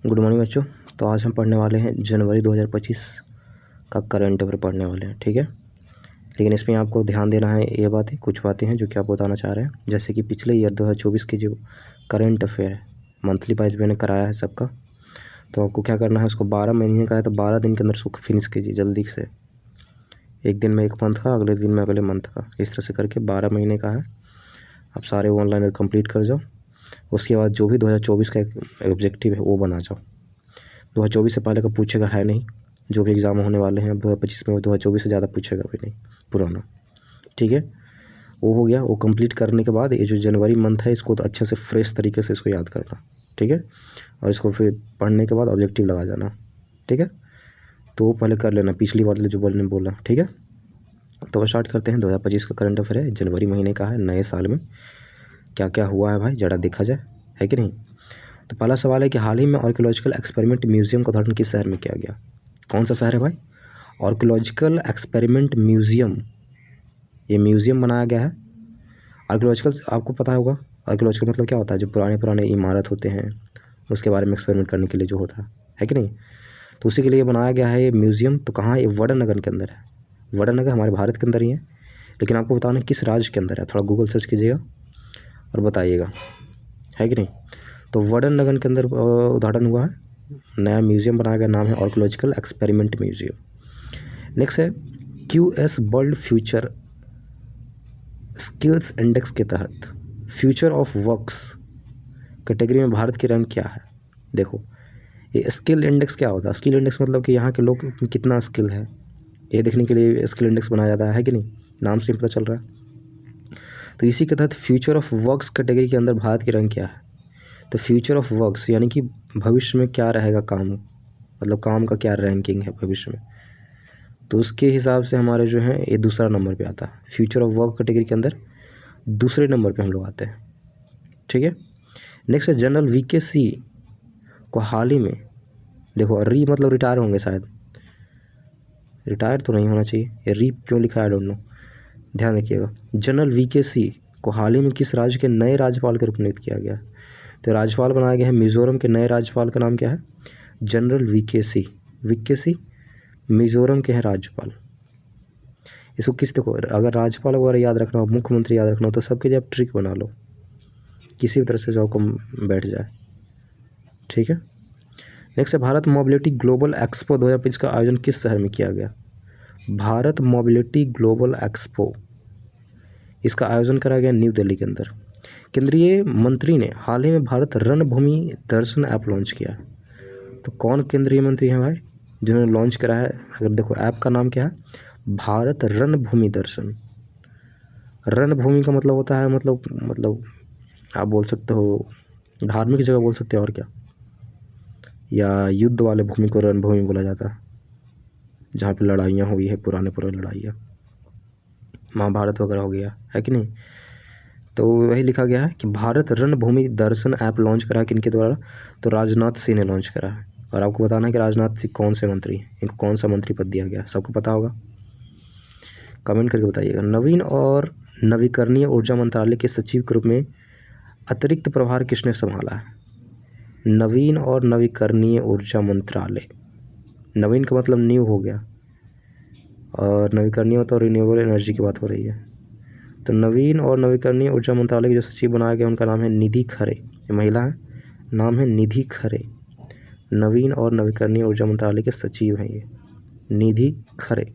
Good morning बच्चों। तो आज हम पढ़ने वाले हैं जनवरी 2025 का करंट अफेयर पढ़ने वाले हैं, ठीक है। लेकिन इसमें आपको ध्यान देना है, ये बातें कुछ बातें हैं जो कि आप बताना चाह रहे हैं। जैसे कि पिछले ईयर 2024 के जो करंट अफेयर है मंथली वाइज मैंने कराया है सबका, तो आपको क्या करना है, उसको 12 महीने का है तो 12 दिन के अंदर उसको फिनिश कीजिए जल्दी से। एक दिन में एक मंथ का, अगले दिन में अगले मंथ का, इस तरह से करके 12 महीने का है। आप सारे ऑनलाइन कंप्लीट कर जाओ। उसके बाद जो भी 2024 का एक ऑब्जेक्टिव है वो बना जाओ। 2024 से पहले का पूछेगा है नहीं, जो भी एग्ज़ाम होने वाले हैं अब 2025 में, 2024 से ज़्यादा पूछेगा भी नहीं पुराना, ठीक है। वो हो गया। वो कंप्लीट करने के बाद ये जो जनवरी मंथ है इसको तो अच्छे से फ्रेश तरीके से इसको याद करना, ठीक है। और इसको फिर पढ़ने के बाद ऑब्जेक्टिव लगा जाना, ठीक है। तो वो पहले कर लेना, पिछली बार जो बोला, ठीक है। तो स्टार्ट करते हैं। 2025 का करंट अफेयर है, जनवरी महीने का है। नए साल में क्या क्या हुआ है भाई ज़रा देखा जाए, है कि नहीं। तो पहला सवाल है कि हाल ही में आर्कियोलॉजिकल एक्सपेरिमेंट म्यूजियम का उद्घाटन किस शहर में किया गया। कौन सा शहर है भाई? आर्कियोलॉजिकल एक्सपेरिमेंट म्यूजियम, ये म्यूजियम बनाया गया है। आर्कियोलॉजिकल आपको पता होगा, आर्कियोलॉजिकल मतलब क्या होता है, जो पुराने पुराने इमारत होते हैं उसके बारे में एक्सपेरिमेंट करने के लिए जो होता है कि नहीं। तो उसी के लिए बनाया गया है ये म्यूजियम। तो कहाँ है ये? वड़नगर के अंदर है। वड़नगर हमारे भारत के अंदर ही है, लेकिन आपको बताना किस राज्य के अंदर है। थोड़ा गूगल सर्च कीजिएगा और बताइएगा, है कि नहीं। तो वड़नगर के अंदर उद्घाटन हुआ है, नया म्यूजियम बनाया गया, नाम है आर्कियोलॉजिकल एक्सपेरिमेंट म्यूजियम। नेक्स्ट है QS world future skills index के तहत फ्यूचर ऑफ वर्क्स कैटेगरी में भारत की रैंक क्या है। देखो ये स्किल इंडेक्स क्या होता है? स्किल इंडेक्स मतलब कि यहाँ के लोग में कितना स्किल है ये देखने के लिए स्किल इंडेक्स बनाया जाता है कि नहीं, नाम से पता चल रहा है। तो इसी के तहत फ्यूचर ऑफ वर्क्स कैटेगरी के अंदर भारत की रैंक क्या है। तो फ्यूचर ऑफ वर्क्स यानी कि भविष्य में क्या रहेगा काम, मतलब काम का क्या रैंकिंग है भविष्य में, तो उसके हिसाब से हमारे जो है ये दूसरा नंबर पे आता है। फ्यूचर ऑफ वर्क कैटेगरी के अंदर दूसरे नंबर पे हम लोग आते हैं, ठीक है। नेक्स्ट है जनरल VKC को हाल ही में, देखो री मतलब रिटायर होंगे शायद, रिटायर तो नहीं होना चाहिए, ये री क्यों लिखा है आई डोंट नो, ध्यान रखिएगा। जनरल VKC को हाल ही में किस राज्य के नए राज्यपाल के रूप में नियुक्त किया गया। तो राज्यपाल बनाया गया है मिजोरम के नए राज्यपाल का नाम क्या है? जनरल VKC मिजोरम के हैं राज्यपाल। इसको किस, देखो अगर राज्यपाल वगैरह याद रखना हो, मुख्यमंत्री याद रखना हो, तो सबके लिए आप ट्रिक बना लो, किसी भी तरह से जो कम बैठ जाए, ठीक है। नेक्स्ट है भारत मोबिलिटी ग्लोबल एक्सपो 2025 का आयोजन किस शहर में किया गया। भारत मोबिलिटी ग्लोबल एक्सपो, इसका आयोजन करा गया न्यू दिल्ली के अंदर। केंद्रीय मंत्री ने हाल ही में भारत रणभूमि दर्शन ऐप लॉन्च किया। तो कौन केंद्रीय मंत्री हैं भाई जिन्होंने लॉन्च करा है? अगर देखो ऐप का नाम क्या है, भारत रणभूमि दर्शन। रणभूमि का मतलब होता है, मतलब आप बोल सकते हो धार्मिक जगह बोल सकते हो, और क्या, या युद्ध वाले भूमि को रणभूमि बोला जाता है, जहाँ पे लड़ाइयाँ हुई है, पुराने लड़ाइयाँ, महाभारत वगैरह हो गया, है कि नहीं। तो वही लिखा गया है कि भारत रणभूमि दर्शन ऐप लॉन्च करा है किनके द्वारा, तो राजनाथ सिंह ने लॉन्च करा है। और आपको बताना है कि राजनाथ सिंह कौन से मंत्री हैं, इनको कौन सा मंत्री पद दिया गया, सबको पता होगा, कमेंट करके बताइएगा। नवीन और नवीकरणीय ऊर्जा मंत्रालय के सचिव के रूप में अतिरिक्त प्रभार किसने संभाला है। नवीन और नवीकरणीय ऊर्जा मंत्रालय, नवीन का मतलब न्यू हो गया, और नवीकरणीय मतलब रिन्यूएबल एनर्जी की बात हो रही है। तो नवीन और नवीकरणीय ऊर्जा मंत्रालय के जो सचिव बनाया गया उनका नाम है निधि खरे, ये महिला है, नाम है निधि खरे। नवीन और नवीकरणीय ऊर्जा मंत्रालय के सचिव हैं ये, निधि खरे।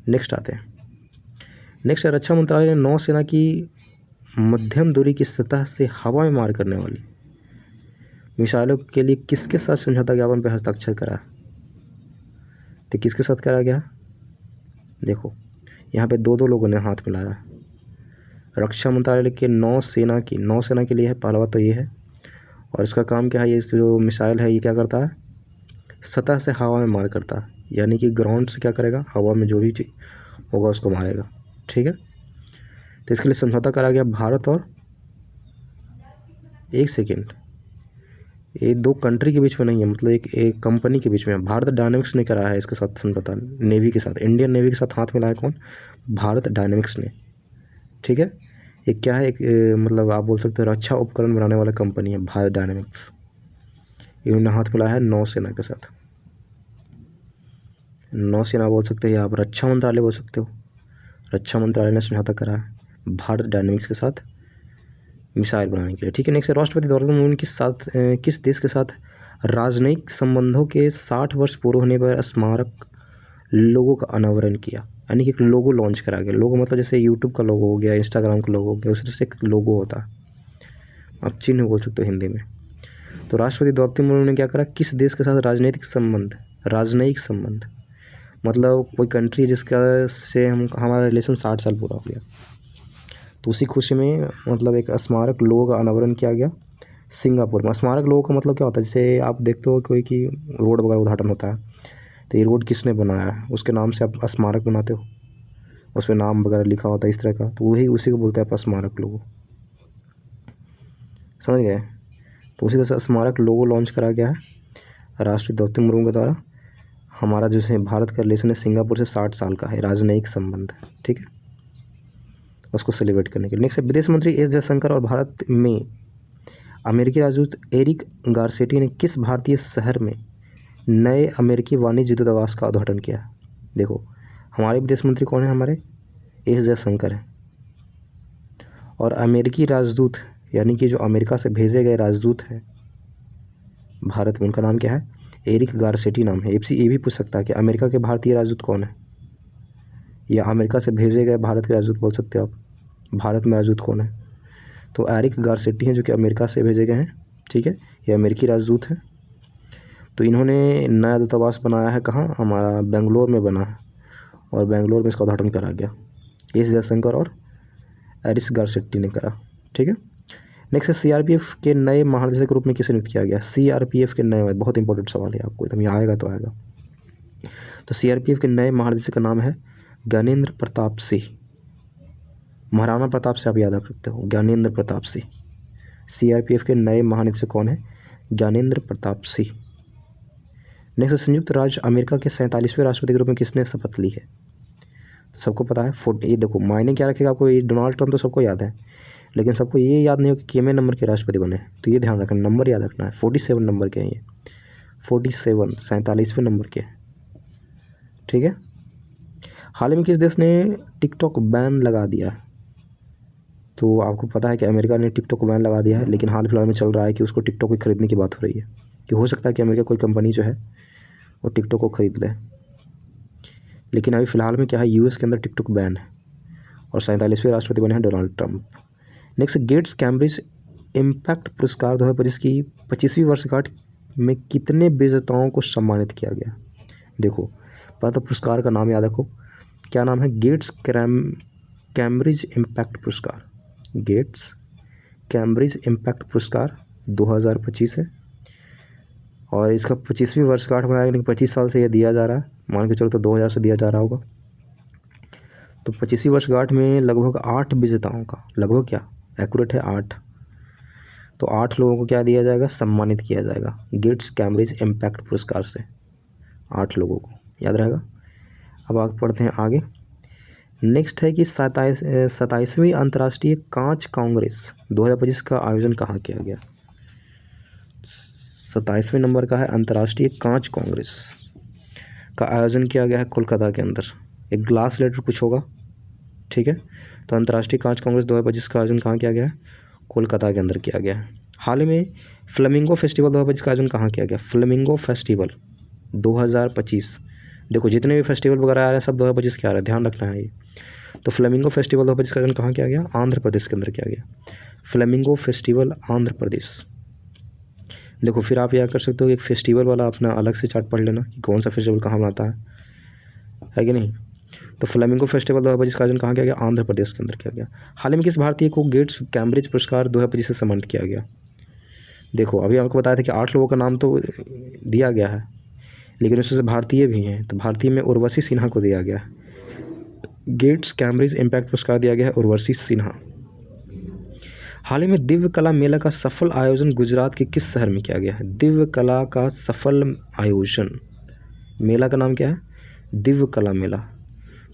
नेक्स्ट आते हैं। नेक्स्ट रक्षा मंत्रालय ने नौसेना की मध्यम दूरी की सतह से हवा में मार करने वाली मिसाइलों के लिए किसके साथ समझौता ज्ञापन पर हस्ताक्षर करा। तो किसके साथ करा गया? देखो यहाँ पे दो लोगों ने हाथ मिलाया है। रक्षा मंत्रालय के नौसेना के लिए है, पहला बात तो ये है। और इसका काम क्या है, ये जो मिसाइल है ये क्या करता है, सतह से हवा में मार करता है, यानी कि ग्राउंड से क्या करेगा, हवा में जो भी चीज़ होगा उसको मारेगा, ठीक है। तो इसके लिए समझौता करा गया भारत और, एक सेकेंड, ये दो कंट्री के बीच में नहीं है, मतलब एक कंपनी के बीच में। भारत डायनेमिक्स ने करा है इसके साथ समझौता, नेवी के साथ, इंडियन नेवी के साथ हाथ मिलाया कौन, भारत डायनेमिक्स ने, ठीक है। ये क्या है, एक मतलब आप बोल सकते हो रक्षा उपकरण बनाने वाला कंपनी है भारत डायनेमिक्स। इन्होंने हाथ मिलाया है नौसेना के साथ। नौसेना बोल सकते हैं, आप रक्षा मंत्रालय बोल सकते हो। रक्षा मंत्रालय ने समझौता करा है भारत डायनेमिक्स के साथ मिसाइल बनाने के लिए, ठीक है। नेक्स्ट है राष्ट्रपति द्रौपदी मुर्मू ने किस देश के साथ राजनयिक संबंधों के 60 वर्ष पूरे होने पर स्मारक लोगो का अनावरण किया, यानी कि एक लोगो लॉन्च करा गया। लोगो मतलब जैसे यूट्यूब का लोगो हो गया, इंस्टाग्राम का लोगो हो गया, उस तरह से एक लोगो होता है, आप चिन्ह बोल सकते हो हिंदी में। तो राष्ट्रपति द्रौपदी मुर्मू ने क्या करा, किस देश के साथ राजनीतिक संबंध मतलब कोई कंट्री जिसका से हमारा रिलेशन 60 साल पूरा हो गया, तो उसी खुशी में मतलब एक स्मारक लोगो का अनावरण किया गया सिंगापुर में। स्मारक लोगो का मतलब क्या होता है, जैसे आप देखते हो कोई कि रोड वगैरह उद्घाटन होता है, तो ये रोड किसने बनाया है उसके नाम से आप स्मारक बनाते हो, उस पर नाम वगैरह लिखा होता है इस तरह का, तो वही उसी को बोलते हैं आप स्मारक लोगो, समझ गए। तो उसी तरह से स्मारक लोगो लॉन्च करा गया है राष्ट्रपति द्रौपदी मुर्मू के द्वारा। हमारा जो है भारत का रिलेशन है सिंगापुर से 60 साल का है, राजनयिक संबंध, ठीक है, उसको सेलिब्रेट करने के लिए। नेक्स्ट है विदेश मंत्री एस जयशंकर और भारत में अमेरिकी राजदूत एरिक गारसेटी ने किस भारतीय शहर में नए अमेरिकी वाणिज्य दूतावास का उद्घाटन किया। देखो हमारे विदेश मंत्री कौन है, हमारे एस जयशंकर है, और अमेरिकी राजदूत यानी कि जो अमेरिका से भेजे गए राजदूत हैं भारत में, उनका नाम क्या है, एरिक गारसेटी नाम है। ये भी पूछ सकता है कि अमेरिका के भारतीय राजदूत कौन है, या अमेरिका से भेजे गए भारत के राजदूत बोल सकते हो आप, भारत में राजदूत कौन है, तो एरिक गारसेटी हैं जो कि अमेरिका से भेजे गए हैं, ठीक है, ये अमेरिकी राजदूत हैं। तो इन्होंने नया दूतावास बनाया है कहाँ, हमारा बेंगलोर में बना है, और बेंगलोर में इसका उद्घाटन करा गया एस जयशंकर और एरिक गारसेटी ने करा, ठीक है। नेक्स्ट है सीआरपीएफ के नए महानिदेशक के रूप में किसे नियुक्त किया गया। सीआरपीएफ के नए, बहुत इंपॉर्टेंट सवाल है, आपको एकदम आएगा तो आएगा। तो सीआरपीएफ के नए महानिदेशक का नाम है ज्ञानेंद्र प्रताप सिंह, महाराणा प्रताप से आप याद रख सकते हो, ज्ञानेंद्र प्रताप सिंह। सीआरपीएफ के नए महानिदेशक कौन है, ज्ञानेंद्र प्रताप सिंह। नेक्स्ट संयुक्त राज्य अमेरिका के 47वें राष्ट्रपति के रूप में किसने शपथ ली है, तो सबको पता है ये देखो मायने क्या रखेगा आपको, ये डोनाल्ड ट्रंप तो सबको याद है, लेकिन सबको ये याद नहीं हो कि कितने नंबर के राष्ट्रपति बने, तो ये ध्यान रखना, नंबर याद रखना है। 47 नंबर के हैं ये, 47 47वें नंबर के, ठीक है। हाल ही में किस देश ने टिकटॉक बैन लगा दिया है, तो आपको पता है कि अमेरिका ने टिकटॉक बैन लगा दिया है, लेकिन हाल फिलहाल में चल रहा है कि उसको टिकटॉक को खरीदने की बात हो रही है, कि हो सकता है कि अमेरिका कोई कंपनी जो है वो टिकटॉक को खरीद ले। लेकिन अभी फ़िलहाल में क्या है, यूएस के अंदर टिकटॉक बैन है, और 47वें राष्ट्रपति बने हैं Donald Trump. Next Gates Cambridge impact पुरस्कार 2025 की 25वीं वर्षगांठ में कितने विजेताओं को सम्मानित किया गया। देखो पहले तो पुरस्कार का नाम याद रखो, क्या नाम है, गेट्स कैम्ब्रिज इम्पैक्ट पुरस्कार, गेट्स कैम्ब्रिज इम्पैक्ट पुरस्कार 2025 है, और इसका 25वीं वर्षगांठ मनाया, यानी 25 साल से यह दिया जा रहा है, मान के चलो तो 2000 से दिया जा रहा होगा। तो 25वीं वर्षगांठ में लगभग 8 विजेताओं का, लगभग क्या एक्यूरेट है 8, तो 8 लोगों को क्या दिया जाएगा, सम्मानित किया जाएगा गेट्स कैम्ब्रिज इम्पैक्ट पुरस्कार से, 8 लोगों को याद रहेगा। अब आगे पढ़ते हैं आगे। नेक्स्ट है कि 27वीं अंतर्राष्ट्रीय कांच कांग्रेस 2025 का आयोजन कहाँ किया गया। 27वें नंबर का है अंतर्राष्ट्रीय कांच कांग्रेस का आयोजन किया गया है कोलकाता के अंदर, एक ग्लास लेटर कुछ होगा, ठीक है। तो अंतर्राष्ट्रीय कांच कांग्रेस 2025 का आयोजन कहाँ किया गया है, कोलकाता के अंदर किया गया है। हाल ही में फ्लेमिंगो फेस्टिवल 2025 का आयोजन कहाँ किया गया, फ्लेमिंगो फेस्टिवल 2025, देखो जितने भी फेस्टिवल वगैरह आ रहे हैं सब 2025 के आ रहे हैं, ध्यान रखना है ये। तो फ्लेमिंगो फेस्टिवल 2025 का आयोजन कहाँ किया गया, आंध्र प्रदेश के अंदर किया गया, फ्लेमिंगो फेस्टिवल आंध्र प्रदेश। देखो फिर आप यह कर सकते हो, एक फेस्टिवल वाला अपना अलग से चार्ट पढ़ लेना कि कौन सा फेस्टिवल कहाँ मनाता है कि नहीं। तो फ्लेमिंगो फेस्टिवल 2025 का आयोजन कहाँ किया गया, आंध्र प्रदेश के अंदर किया गया। हाल ही में किस भारतीय को गेट्स कैम्ब्रिज पुरस्कार 2025 से सम्मानित किया गया। देखो अभी आपको बताया था कि 8 लोगों का नाम तो दिया गया है, लेकिन उसमें से भारतीय भी हैं, तो भारतीय में उर्वशी सिन्हा को दिया गया है, गेट्स कैम्ब्रिज इम्पैक्ट पुरस्कार दिया गया है उर्वशी सिन्हा। हाल ही में दिव्य कला मेला का सफल आयोजन गुजरात के किस शहर में किया गया है। दिव्य कला का सफल आयोजन, मेला का नाम क्या है, दिव्य कला मेला।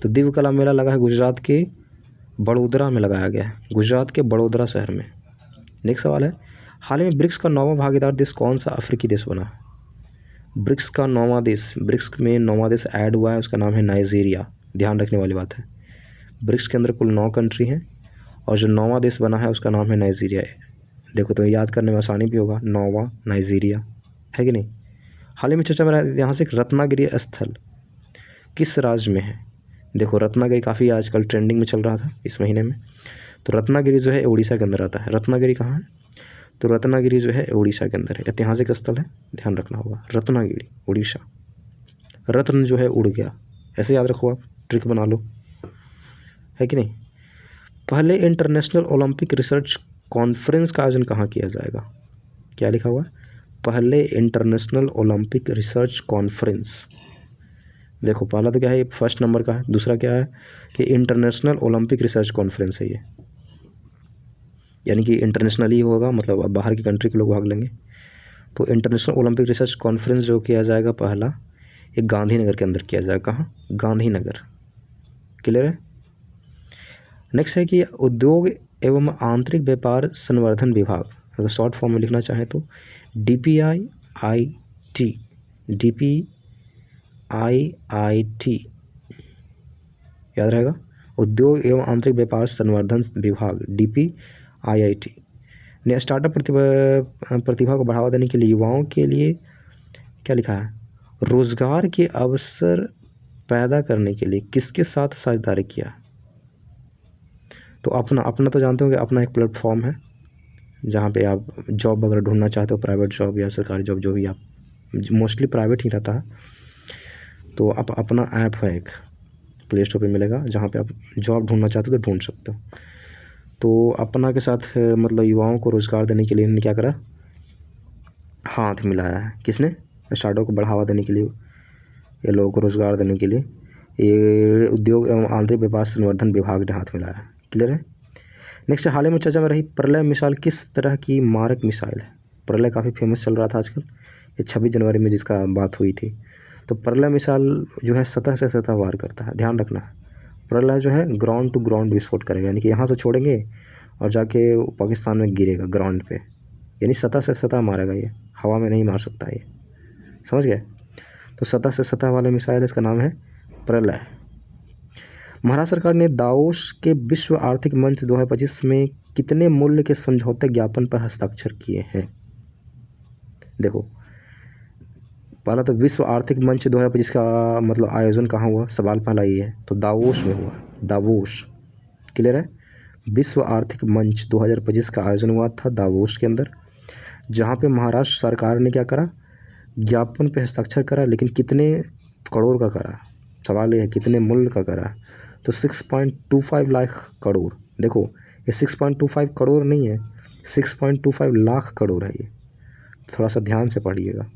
तो दिव्य कला मेला लगा है गुजरात के बड़ोदरा में लगाया गया है, गुजरात के बड़ोदरा शहर में। नेक्स्ट सवाल है, हाल ही में ब्रिक्स का 9वां भागीदार देश कौन सा अफ्रीकी देश बना है? ब्रिक्स का 9वां देश, ब्रिक्स में 9वां देश ऐड हुआ है, उसका नाम है नाइजीरिया। ध्यान रखने वाली बात है, ब्रिक्स के अंदर कुल 9 कंट्री हैं और जो 9वां देश बना है उसका नाम है नाइजीरिया। देखो तो याद करने में आसानी भी होगा, 9वां नाइजीरिया, है कि नहीं। हाल ही में चर्चा में रहा यहाँ से रत्नागिरी स्थल किस राज्य में है? देखो रत्नागिरी काफ़ी आजकल ट्रेंडिंग में चल रहा था इस महीने में। तो रत्नागिरी जो है उड़ीसा के अंदर आता है। रत्नागिरी कहाँ है? तो रत्नागिरी जो है उड़ीसा के अंदर है, ऐतिहासिक स्थल है, ध्यान रखना होगा। रत्नागिरी उड़ीसा, रत्न जो है उड़ गया, ऐसे याद रखो, आप ट्रिक बना लो, है कि नहीं। पहले इंटरनेशनल ओलंपिक रिसर्च कॉन्फ्रेंस का आयोजन कहाँ किया जाएगा? क्या लिखा हुआ है? पहले इंटरनेशनल ओलंपिक रिसर्च कॉन्फ्रेंस। देखो पहला तो क्या है, ये फर्स्ट नंबर का है। दूसरा क्या है कि इंटरनेशनल ओलंपिक रिसर्च कॉन्फ्रेंस है ये, यानी कि इंटरनेशनली होगा, मतलब अब बाहर की कंट्री के लोग भाग लेंगे। तो इंटरनेशनल ओलंपिक रिसर्च कॉन्फ्रेंस जो किया जाएगा पहला, एक गांधीनगर के अंदर किया जाएगा। कहाँ? गांधीनगर। क्लियर है। नेक्स्ट है कि उद्योग एवं आंतरिक व्यापार संवर्धन विभाग, अगर शॉर्ट फॉर्म में लिखना चाहें तो DPIIT, DPIIT याद रहेगा, उद्योग एवं आंतरिक व्यापार संवर्धन विभाग, DPIIT ने स्टार्टअप प्रतिभा को बढ़ावा देने के लिए युवाओं के लिए क्या लिखा है, रोजगार के अवसर पैदा करने के लिए किसके साथ साझेदारी किया? तो अपना तो जानते होंगे, अपना एक प्लेटफॉर्म है जहाँ पे आप जॉब अगर ढूंढना चाहते हो, प्राइवेट जॉब या सरकारी जॉब, जो भी आप, मोस्टली प्राइवेट ही रहता है। तो आप अपना ऐप है एक, प्ले स्टोर पे मिलेगा, जहाँ पे आप जॉब ढूंढना चाहते हो तो ढूंढ सकते हो। तो अपना के साथ मतलब युवाओं को रोज़गार देने के लिए इन्होंने क्या करा, हाथ मिलाया है। किसने? स्टार्टअप को बढ़ावा देने के लिए, या लोगों को रोज़गार देने के लिए ये उद्योग एवं आंतरिक व्यापार संवर्धन विभाग ने हाथ मिलाया है। क्लियर है। नेक्स्ट, हाल ही में चर्चा में रही प्रलय मिसाइल किस तरह की मारक मिसाइल है? प्रलय काफ़ी फेमस चल रहा था आजकल, ये 26 जनवरी में जिसका बात हुई थी। तो प्रलय मिसाइल जो है सतह से सतह वार करता है, ध्यान रखना है। प्रलय जो है ग्राउंड टू ग्राउंड विस्फोट करेगा, यानी कि यहाँ से छोड़ेंगे और जाके पाकिस्तान में गिरेगा ग्राउंड पे, यानी सतह से सतह मारेगा, ये हवा में नहीं मार सकता ये, समझ गए। तो सतह से सतह वाले मिसाइल, इसका नाम है प्रलय। महाराष्ट्र सरकार ने दावोस के विश्व आर्थिक मंच 2025 में कितने मूल्य के समझौते ज्ञापन पर हस्ताक्षर किए हैं? देखो पहला तो विश्व आर्थिक मंच 2025 का मतलब आयोजन कहाँ हुआ, सवाल पहला ये है, तो दावोस में हुआ, दावोस। क्लियर है। विश्व आर्थिक मंच 2025 का आयोजन हुआ था दावोस के अंदर, जहाँ पे महाराष्ट्र सरकार ने क्या करा, ज्ञापन पे हस्ताक्षर करा, लेकिन कितने करोड़ का करा, सवाल ये है कितने मूल्य का करा। तो 6.25 लाख करोड़। देखो ये 6.25 करोड़ नहीं है, 6.25 लाख करोड़ है ये, थोड़ा सा ध्यान से पढ़िएगा,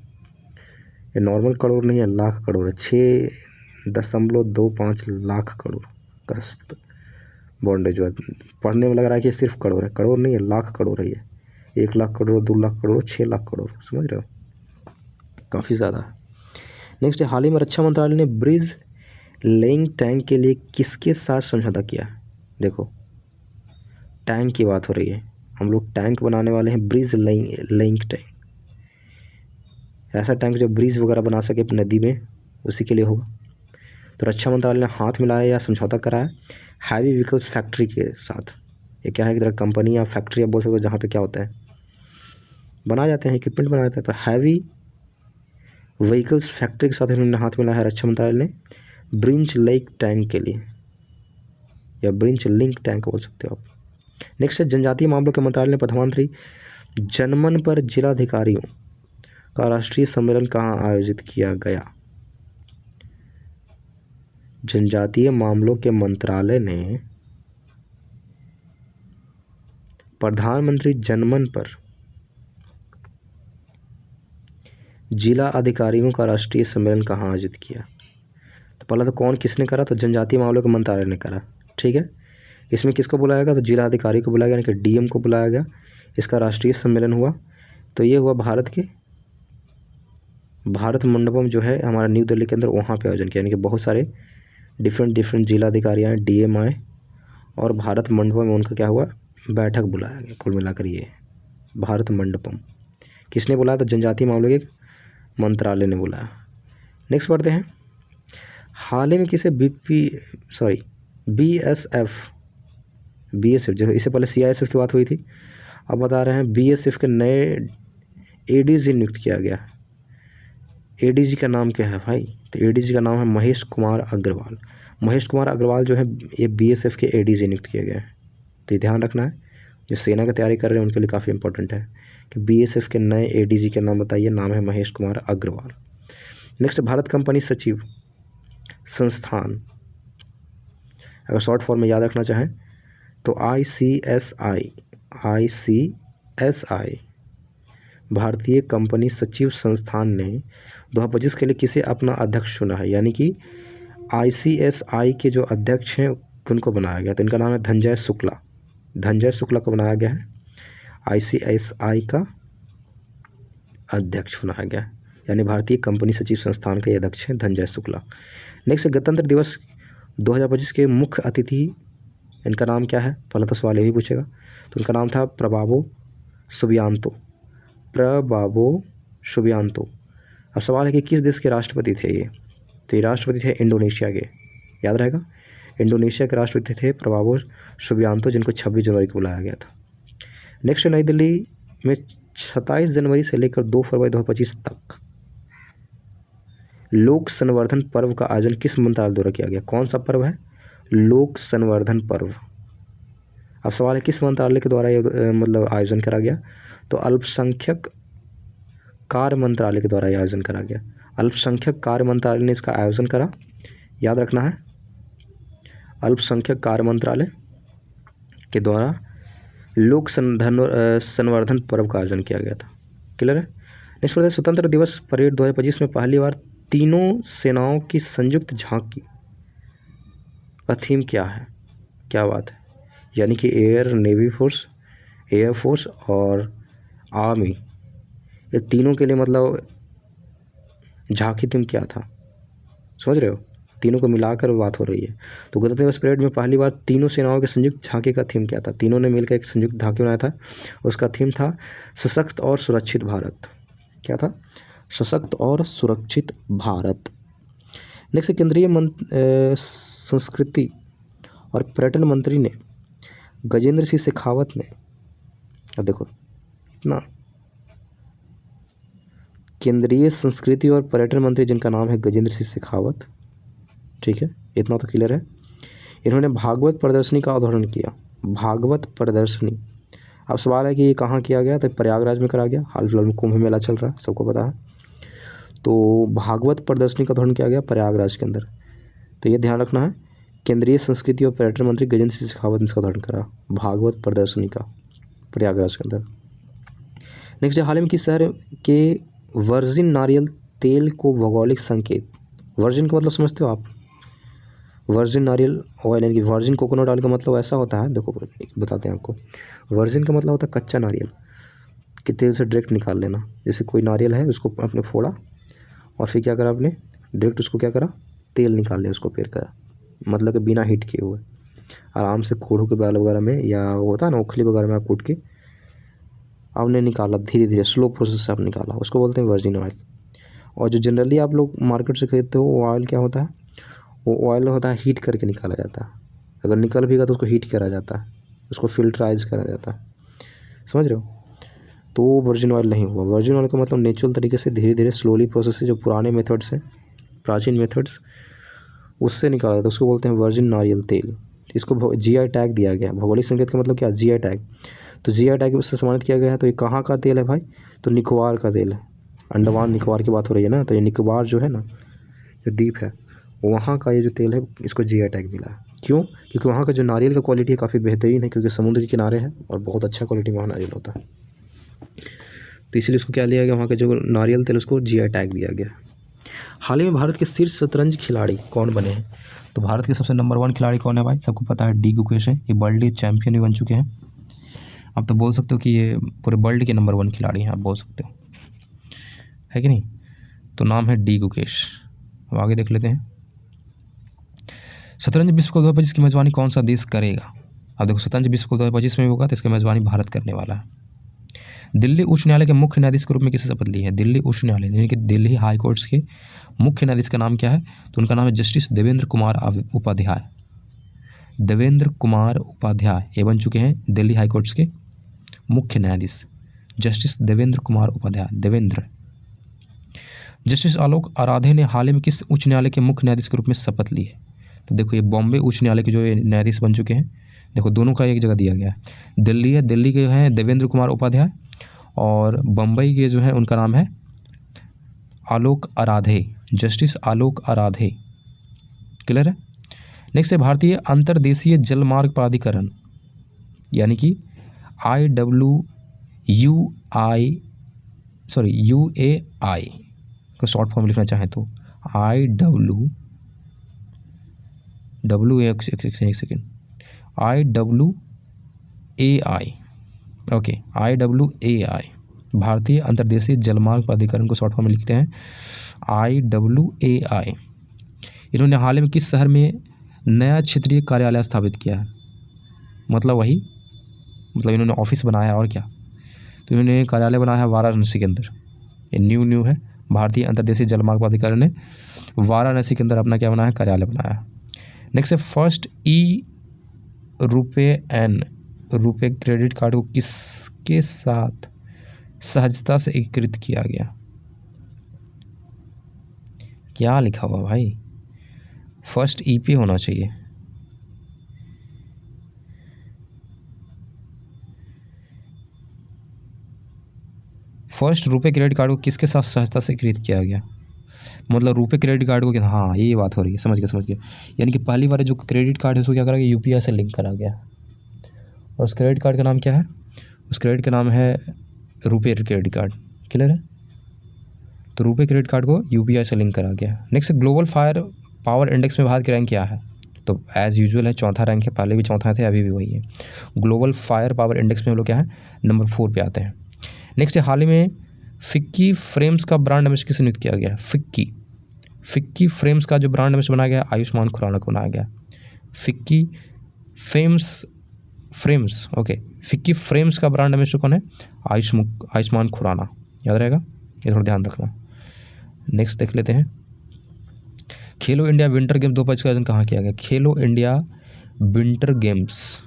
ये नॉर्मल करोड़ नहीं है, लाख करोड़ है। 6.25 लाख करोड़ का बॉन्ड है, जो पढ़ने में लग रहा है कि सिर्फ करोड़ है, करोड़ नहीं है, लाख करोड़ है ये। 1 लाख करोड़, 2 लाख करोड़, 6 लाख करोड़, समझ रहे हो, काफ़ी ज़्यादा। नेक्स्ट, हाल ही में रक्षा मंत्रालय ने ब्रिज लेइंग टैंक के लिए किसके साथ समझौता किया? देखो टैंक की बात हो रही है, हम लोग टैंक बनाने वाले हैं, ब्रिज लेइंग टैंक, ऐसा टैंक जो ब्रिज वगैरह बना सके नदी में, उसी के लिए होगा। तो रक्षा मंत्रालय ने हाथ मिलाया या समझौता कराया हैवी व्हीकल्स फैक्ट्री के साथ। ये क्या है, कि तरह कंपनी या फैक्ट्री आप बोल सकते हो, जहाँ पे क्या होता है, बनाए जाते हैं, इक्विपमेंट बनाए जाते हैं। तो हैवी व्हीकल्स फैक्ट्री के साथ इन्होंने हाथ मिलाया है रक्षा मंत्रालय ने ब्रिज लेइंग टैंक के लिए, या ब्रिज लिंक टैंक बोल सकते हो आप। नेक्स्ट है, जनजातीय मामलों के मंत्रालय ने प्रधानमंत्री जनमन पर जिलाधिकारियों का राष्ट्रीय सम्मेलन कहाँ आयोजित किया गया? जनजातीय मामलों के मंत्रालय ने प्रधानमंत्री जनमन पर जिला अधिकारियों का राष्ट्रीय सम्मेलन कहाँ आयोजित किया? तो पहला तो कौन किसने करा, तो जनजातीय मामलों के मंत्रालय ने करा, ठीक है। इसमें किसको बुलाया गया, तो जिला अधिकारी को बुलाया गया, यानी कि DM को बुलाया गया। इसका राष्ट्रीय सम्मेलन हुआ, तो ये हुआ भारत मंडपम जो है हमारा न्यू दिल्ली के अंदर, वहाँ पे आयोजन किया, यानी कि बहुत सारे डिफरेंट जिला अधिकारी आए, DM आए, और भारत मंडपम में उनका क्या हुआ, बैठक बुलाया गया। कुल मिलाकर ये भारत मंडपम। किसने बुलाया? तो जनजातीय मामलों के मंत्रालय ने बुलाया। नेक्स्ट पढ़ते हैं, हाल ही में किसे बीएसएफ जो इससे पहले सीआईएसएफ की बात हुई थी, अब बता रहे हैं बीएसएफ के नए एडीजी नियुक्त किया गया। एडीजी का नाम क्या है भाई? तो एडीजी का नाम है महेश कुमार अग्रवाल। महेश कुमार अग्रवाल जो है ये बीएसएफ के एडीजी नियुक्त किए गए हैं। तो ये ध्यान रखना है, जो सेना की तैयारी कर रहे हैं उनके लिए काफ़ी इंपॉर्टेंट है कि बीएसएफ के नए एडीजी का नाम बताइए। नाम है महेश कुमार अग्रवाल। नेक्स्ट, भारत कंपनी सचिव संस्थान, अगर शॉर्ट फॉर्म में याद रखना चाहें तो ICSI भारतीय कंपनी सचिव संस्थान ने 2025 के लिए किसे अपना अध्यक्ष चुना है? यानी कि ICSI के जो अध्यक्ष हैं उनको बनाया गया, तो इनका नाम है धनंजय शुक्ला। धनंजय शुक्ला को बनाया गया है ICSI का अध्यक्ष बनाया गया, यानी भारतीय कंपनी सचिव संस्थान के अध्यक्ष हैं धनंजय शुक्ला। नेक्स्ट, गणतंत्र दिवस 2025 के मुख्य अतिथि, इनका नाम क्या है? पहले तो सवाल यही पूछेगा। तो इनका नाम था प्रभावो सुबियांतो। अब सवाल है कि किस देश के राष्ट्रपति थे ये? तो ये राष्ट्रपति थे इंडोनेशिया के, याद रहेगा। इंडोनेशिया के राष्ट्रपति थे प्रभावो सुबियांतो, जिनको 26 जनवरी को बुलाया गया था। नेक्स्ट, नई दिल्ली में 27 जनवरी से लेकर 2 फरवरी 2025 तक लोक संवर्धन पर्व का आयोजन किस मंत्रालय द्वारा किया गया? कौन सा पर्व है? लोक संवर्धन पर्व। अब सवाल है किस मंत्रालय के द्वारा ये आयोजन करा गया? तो अल्पसंख्यक कार्य मंत्रालय के द्वारा आयोजन करा गया। अल्पसंख्यक कार्य मंत्रालय ने इसका आयोजन करा, याद रखना है। अल्पसंख्यक कार्य मंत्रालय के द्वारा लोक संवर्धन पर्व का आयोजन किया गया था। क्लियर है? नेक्स्ट, स्वतंत्र दिवस परेड 2025 में पहली बार तीनों सेनाओं की संयुक्त झांकी का थीम क्या है? क्या बात है, यानी कि air, navy force, air force और आर्मी, ये तीनों के लिए झांकी थीम क्या था? समझ रहे हो? तीनों को मिलाकर बात हो रही है। तो गणतंत्र दिवस परेड में पहली बार तीनों सेनाओं के संयुक्त झांकी का थीम क्या था? तीनों ने मिलकर एक संयुक्त झांकी बनाया था, उसका थीम था सशक्त और सुरक्षित भारत। क्या था? सशक्त और सुरक्षित भारत। नेक्स्ट, केंद्रीय संस्कृति और पर्यटन मंत्री ने गजेंद्र सिंह शेखावत ने, अब देखो इतना, केंद्रीय संस्कृति और पर्यटन मंत्री जिनका नाम है गजेंद्र सिंह शेखावत, ठीक है, इतना तो क्लियर है। इन्होंने भागवत प्रदर्शनी का उद्घाटन किया। भागवत प्रदर्शनी, अब सवाल है कि ये कहाँ किया गया? तो प्रयागराज में करा गया। हाल फिलहाल में कुंभ मेला चल रहा है, सबको पता है। तो भागवत प्रदर्शनी का उद्घाटन किया गया प्रयागराज के अंदर। तो ये ध्यान रखना है, केंद्रीय संस्कृति और पर्यटन मंत्री गजेंद्र सिंह शेखावत ने इसका उद्घाटन करा, भागवत प्रदर्शनी का, प्रयागराज के अंदर। नेक्स्ट, हाल ही में किस शहर के वर्जिन नारियल तेल को भौगोलिक संकेत, वर्जिन का मतलब समझते हो आप? वर्जिन नारियल ऑयल, यानी कि वर्जिन कोकोनट ऑयल का मतलब ऐसा होता है, देखो बताते हैं आपको। वर्जिन का मतलब होता है कच्चा नारियल के तेल से डायरेक्ट निकाल लेना। जैसे कोई नारियल है, उसको आपने फोड़ा और फिर क्या करा आपने? डायरेक्ट उसको क्या करा? तेल निकाल लिया उसको, फिर करा मतलब कि बिना हीट किए हुए आराम से कोढ़ों के बाल वगैरह में, या होता है ना ओखली वगैरह में, आप कूट के आपने निकाला, धीरे धीरे स्लो प्रोसेस से आप निकाला, उसको बोलते हैं वर्जिन ऑयल। और जो जनरली आप लोग मार्केट से खरीदते हो वो ऑयल क्या होता है? वो ऑयल होता है हीट करके निकाला जाता है। अगर निकल भी गया तो उसको हीट करा जाता है, उसको फिल्टराइज करा जाता है, समझ रहे हो? तो वो वर्जिन ऑयल नहीं हुआ। वर्जिन ऑयल का मतलब नेचुरल तरीके से धीरे धीरे स्लोली प्रोसेस से, जो पुराने मेथड्स हैं, प्राचीन मेथड्स, उससे निकाला जाता है, उसको बोलते हैं वर्जिन नारियल तेल। इसको जीआई टैग दिया गया। भौगोलिक संकेत का मतलब क्या? GI tag. तो जीआई टैग उससे सम्मानित किया गया है। तो ये कहाँ का तेल है भाई? तो निकोबार का तेल है। अंडमान निकोबार की बात हो रही है ना, तो ये निकोबार जो है ना, जो द्वीप है, वहाँ का ये जो तेल है इसको जीआई टैग मिला है। क्यों? क्योंकि वहाँ का जो नारियल का क्वालिटी है काफ़ी बेहतरीन है, क्योंकि समुद्र के किनारे है और बहुत अच्छा क्वालिटी में वहाँ नारियल होता है, तो इसलिए उसको क्या लिया गया? वहाँ का जो नारियल तेल उसको जीआई टैग दिया गया। हाल ही में भारत के शीर्ष शतरंज खिलाड़ी कौन बने हैं? तो भारत के सबसे नंबर 1 खिलाड़ी कौन है भाई? सबको पता है, डी गुकेश है। ये वर्ल्ड चैम्पियन भी बन चुके हैं। आप तो बोल सकते हो कि ये पूरे वर्ल्ड के नंबर 1 खिलाड़ी हैं, आप बोल सकते हो, है कि नहीं? तो नाम है डी गुकेश। अब आगे देख लेते हैं, शतरंज विश्व कप 2025 की मेज़बानी कौन सा देश करेगा? अब देखो, शतरंज विश्व कप 2025 में होगा तो इसकी मेज़बानी भारत करने वाला है। दिल्ली उच्च न्यायालय के मुख्य न्यायाधीश के रूप में किसे शपथ ली है? दिल्ली उच्च न्यायालय यानी कि दिल्ली हाई कोर्ट्स के मुख्य न्यायाधीश का नाम क्या है? तो उनका नाम है जस्टिस देवेंद्र कुमार उपाध्याय। देवेंद्र कुमार उपाध्याय ये बन चुके हैं दिल्ली हाई कोर्ट्स के मुख्य न्यायाधीश, जस्टिस देवेंद्र कुमार उपाध्याय। देवेंद्र। जस्टिस आलोक आराधे ने हाल ही में किस उच्च न्यायालय के मुख्य न्यायाधीश के रूप में शपथ ली है? तो देखो ये बॉम्बे उच्च न्यायालय के जो न्यायाधीश बन चुके हैं, देखो दोनों का एक जगह दिया गया है। दिल्ली है, दिल्ली के जो हैं देवेंद्र कुमार उपाध्याय, और बम्बई के जो हैं उनका नाम है आलोक आराधे, जस्टिस आलोक आराधे। क्लियर है? नेक्स्ट है भारतीय अंतर्देशीय जलमार्ग प्राधिकरण यानी कि UAI को शॉर्ट फॉर्म लिखना चाहें तो एक सेकेंड IWAI, ओके, IWAI भारतीय अंतर्देशीय जलमार्ग प्राधिकरण को शॉर्ट फॉर्म में लिखते हैं IWAI। इन्होंने हाल ही में किस शहर में नया क्षेत्रीय कार्यालय स्थापित किया है? मतलब इन्होंने ऑफिस बनाया है और क्या, तो इन्होंने कार्यालय बनाया है वाराणसी के अंदर। ये न्यू है, भारतीय अंतर्देशीय जलमार्ग प्राधिकरण ने वाराणसी के अंदर अपना क्या बनाया है? कार्यालय बनाया। नेक्स्ट है फर्स्ट रुपे क्रेडिट कार्ड को किसके साथ सहजता से एकीकृत किया गया? क्या लिखा हुआ भाई? फर्स्ट EP होना चाहिए। फर्स्ट रुपे क्रेडिट कार्ड को किसके साथ सहजता से एकीकृत किया गया? मतलब रुपे क्रेडिट कार्ड को, हाँ ये बात हो रही है, समझ गया। यानी कि पहली बार जो क्रेडिट कार्ड है उसको क्या करा गया? UPI से लिंक करा गया। और उस क्रेडिट कार्ड का नाम क्या है? उस क्रेडिट का नाम है रुपे क्रेडिट कार्ड। क्लियर है? तो रुपे क्रेडिट कार्ड को UPI से लिंक करा गया। Next global fire power index में भारत की रैंक क्या है? तो एज़ यूजुअल है, चौथा रैंक है, पहले भी चौथा थे, अभी भी वही है। ग्लोबल फायर पावर इंडेक्स में हम लोग क्या है? नंबर 4 पे आते हैं। नेक्स्ट हाल ही में फिक्की फ्रेम्स का ब्रांड एम्बेसडर किसे नियुक्त किया गया? फिक्की फ्रेम्स का जो ब्रांड एम्बेसडर बनाया गया आयुष्मान खुराना को बनाया गया। FICCI frames okay, FICCI frames का ब्रांड एम्बेसडर कौन है? आयुष्मान खुराना। याद रहेगा, ये थोड़ा ध्यान रखना। नेक्स्ट देख लेते हैं, खेलो इंडिया विंटर गेम्स 2025 का आयोजन कहाँ किया गया? खेलो इंडिया विंटर गेम्स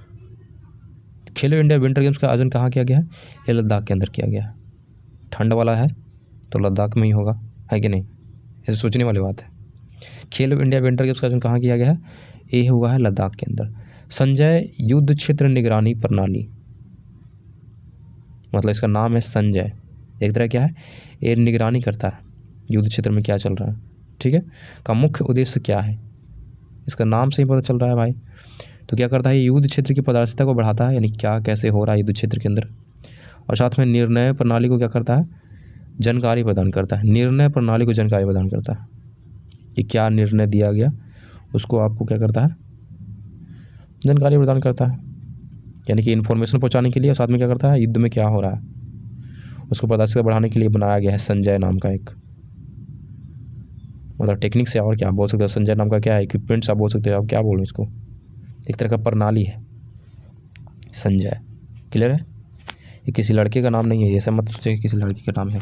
का आयोजन कहाँ किया गया है? ये लद्दाख के अंदर किया गया है। ठंड वाला है तो लद्दाख में ही होगा, है कि नहीं? ऐसे सोचने वाली बात है। खेलो इंडिया विंटर गेम्स का आयोजन कहाँ किया गया है? ये हुआ है लद्दाख के अंदर। संजय युद्ध क्षेत्र निगरानी प्रणाली, मतलब इसका नाम है संजय, एक तरह क्या है? ये निगरानी करता है युद्ध क्षेत्र में क्या चल रहा है, ठीक है, का मुख्य उद्देश्य क्या है? इसका नाम से ही पता चल रहा है भाई। तो क्या करता है? युद्ध क्षेत्र की पारदर्शिता को बढ़ाता है, यानी क्या कैसे हो रहा है युद्ध क्षेत्र के अंदर, और साथ में निर्णय प्रणाली को क्या करता है? जानकारी प्रदान करता है। निर्णय प्रणाली को जानकारी प्रदान करता है कि क्या निर्णय दिया गया, उसको आपको क्या करता है? जानकारी प्रदान करता है, यानी कि इन्फॉर्मेशन पहुंचाने के लिए, और साथ में क्या करता है? युद्ध में क्या हो रहा है उसको पारदर्शिता बढ़ाने के लिए बनाया गया है संजय नाम का एक, मतलब टेक्निक से और क्या बोल सकते हो, संजय नाम का क्या है? इक्विपमेंट्स आप बोल सकते हो, आप क्या बोलो इसको, एक तरह का प्रणाली है संजय। क्लियर है? ये किसी लड़के का नाम नहीं है, ये सब मत सोचिए किसी लड़की का नाम है,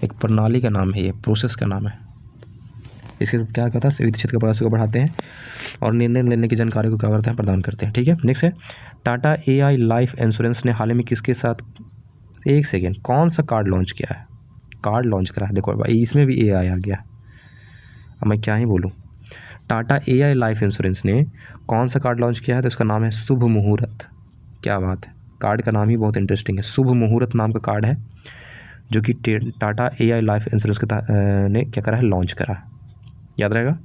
एक प्रणाली का नाम है, ये प्रोसेस का नाम है। इसके क्या कहता है? युद्ध क्षेत्र की पारदर्शिता को बढ़ाते हैं और निर्णय लेने की जानकारी को क्या करते हैं? प्रदान करते हैं। ठीक है, नेक्स्ट है टाटा AI लाइफ इंश्योरेंस ने हाल ही में किसके साथ, एक सेकेंड, कौन सा कार्ड लॉन्च किया है? कार्ड लॉन्च करा है, देखो भाई इसमें भी AI आ गया, अब मैं क्या ही बोलूँ। टाटा AI लाइफ इंश्योरेंस ने कौन सा कार्ड लॉन्च किया है? तो उसका नाम है शुभ मुहूर्त। क्या बात है, कार्ड का नाम ही बहुत इंटरेस्टिंग है। शुभ मुहूर्त नाम का कार्ड है जो कि टाटा AI लाइफ इंश्योरेंस के ने क्या करा है? लॉन्च करा। याद रहेगा,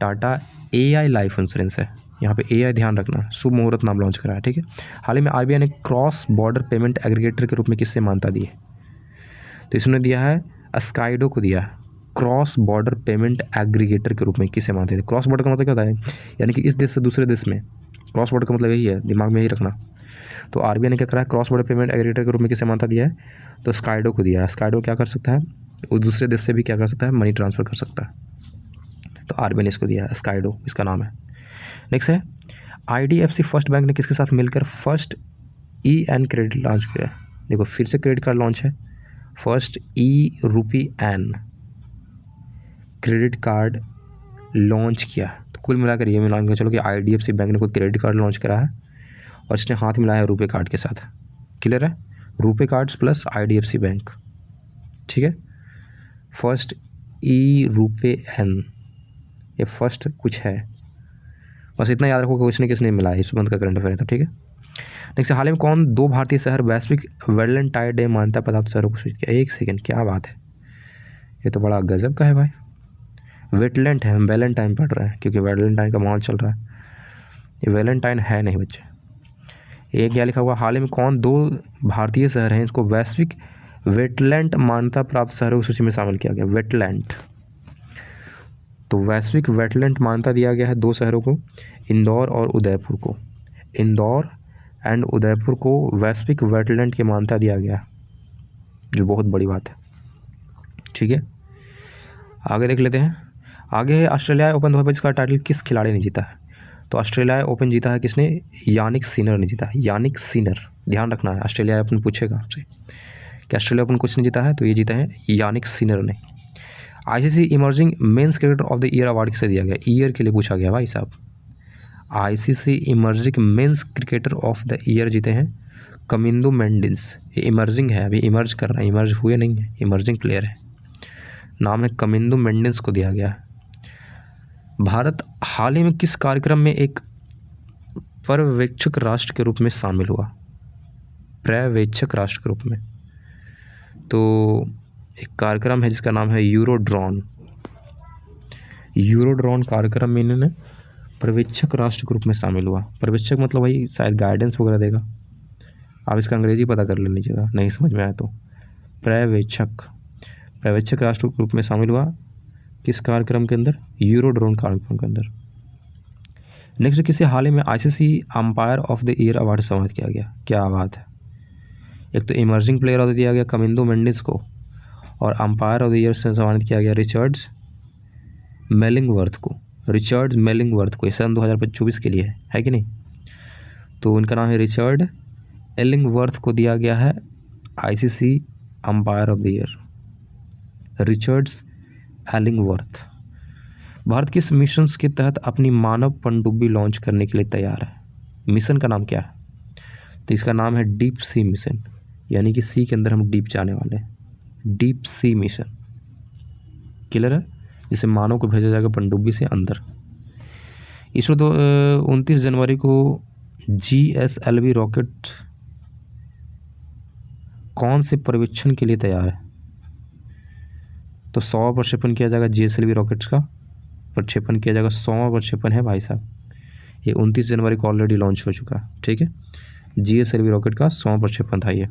टाटा AI लाइफ इंश्योरेंस है, यहाँ पे AI ध्यान रखना। शुभ मुहूर्त नाम लॉन्च करा है। ठीक है, हाल ही में RBI ने क्रॉस बॉर्डर पेमेंट एग्रीगेटर के रूप में किससे मान्यता दी है? तो इसने दिया है स्काइडो को दिया है, क्रॉस बॉर्डर पेमेंट एग्रीगेटर के रूप में किसे मानते हैं? क्रॉस बॉर्डर का मतलब क्या होता है? यानी कि इस देश से दूसरे देश में, क्रॉस बॉर्डर का मतलब यही है, दिमाग में यही रखना। तो RBI ने क्या करा है? क्रॉस बॉर्डर पेमेंट एग्रीगेटर के रूप में किसे मान्यता दिया है? तो स्काइडो को दिया है। स्काइडो क्या कर सकता है? वो दूसरे देश से भी क्या कर सकता है? मनी ट्रांसफ़र कर सकता है। तो RBI ने इसको दिया है, स्काइडो इसका नाम है। नेक्स्ट है IDFC फर्स्ट बैंक ने किसके साथ मिलकर फर्स्ट EN क्रेडिट लॉन्च किया है? देखो फिर से क्रेडिट कार्ड लॉन्च है। फर्स्ट ई रुपी एन क्रेडिट कार्ड लॉन्च किया। तो कुल मिलाकर ये मिला के चलो कि IDFC बैंक ने कोई क्रेडिट कार्ड लॉन्च करा है और इसने हाथ मिलाया है रुपए कार्ड के साथ। क्लियर है? RuPay cards plus IDFC bank, ठीक है। फर्स्ट ई रुपे एन, ये फर्स्ट कुछ है, बस इतना याद रखो कि उसने किसने मिला है। इस मंथ का करंट अफेयर है तो, ठीक है। नेक्स्ट, हाल ही में कौन 2 भारतीय शहर वैश्विक वैलेंटाइन डे मान्यता प्राप्त शहरों को सूचित किया? एक सेकेंड, क्या बात है, ये तो बड़ा गजब का है भाई। वेटलैंड है, हम वैलेंटाइन पढ़ रहे हैं क्योंकि वैलेंटाइन का माहौल चल रहा है। ये वैलेंटाइन है नहीं बच्चे। ये क्या लिखा हुआ? हाल ही में कौन 2 भारतीय शहर हैं इसको वैश्विक वेटलैंड मान्यता प्राप्त शहरों की सूची में शामिल किया गया? वेटलैंड, तो वैश्विक वेटलैंड मान्यता दिया गया है 2 शहरों को, इंदौर और उदयपुर को। इंदौर एंड उदयपुर को वैश्विक वेटलैंड की मान्यता दिया गया, जो बहुत बड़ी बात है, ठीक है। आगे देख लेते हैं। आगे है ऑस्ट्रेलिया ओपन 2025 का टाइटल किस खिलाड़ी ने जीता है? तो ऑस्ट्रेलिया ओपन जीता है किसने? यानिक सिनर ने जीता है। यानिक सिनर, ध्यान रखना है, ऑस्ट्रेलिया ओपन पूछेगा आपसे कि ऑस्ट्रेलिया ओपन किसने जीता है, तो ये जीता है यानिक सिनर ने। ICC emerging men's cricketer of the year award किसे दिया गया? ईयर के लिए पूछा गया भाई साहब। ICC emerging men's cricketer of the year जीते हैं कमिंदो मेंडिस। ये इमर्जिंग है, अभी इमर्ज कर रहा है, इमर्ज हुए नहीं है, इमर्जिंग प्लेयर है, नाम है कमिंदो मेंडिस को दिया गया है। भारत हाल ही में किस कार्यक्रम में एक पर्यवेक्षक राष्ट्र के रूप में शामिल हुआ? पर्यवेक्षक राष्ट्र के रूप में, तो एक कार्यक्रम है जिसका नाम है यूरोड्रॉन। यूरोड्रॉन कार्यक्रम में इन्होंने पर्यवेक्षक राष्ट्र के रूप में शामिल हुआ। पर्यवेक्षक मतलब वही शायद गाइडेंस वगैरह देगा, आप इसका अंग्रेजी पता कर ले लीजिएगा, नहीं समझ में आया तो। पर्यवेक्षक राष्ट्र के रूप में शामिल हुआ किस कार्यक्रम के अंदर? यूरोड्रोन कार्यक्रम के अंदर। नेक्स्ट, किसे हाल ही में ICC umpire of the year award सम्मानित किया गया? क्या बात है, एक तो इमर्जिंग प्लेयर ऑफ द दिया गया कमिंदो मेंडिस को, और अंपायर ऑफ द ईयर से सम्मानित किया गया रिचर्ड मेलिंगवर्थ को। रिचर्ड मेलिंगवर्थ को, सन 2024 के लिए है कि नहीं? तो उनका नाम है रिचर्ड एलिंगवर्थ को दिया गया है ICC umpire of the year, Richards Illingworth. Bharat किस मिशन के तहत अपनी मानव पनडुब्बी लॉन्च करने के लिए तैयार है? मिशन का नाम क्या है? तो इसका नाम है डीप सी मिशन, यानी कि सी के अंदर हम डीप जाने वाले हैं, डीप सी मिशन। क्लियर है? जिसे मानव को भेजा जाएगा पनडुब्बी से अंदर। इसरो 29 जनवरी को GSLV रॉकेट कौन से प्रक्षेपण के लिए तैयार है? तो 100 प्रक्षेपण किया जाएगा, GSLV रॉकेट्स का प्रक्षेपण किया जाएगा, 100वां प्रक्षेपण है भाई साहब। ये 29 जनवरी को ऑलरेडी लॉन्च हो चुका है, ठीक है। GSLV रॉकेट का 100वां प्रक्षेपण था ये।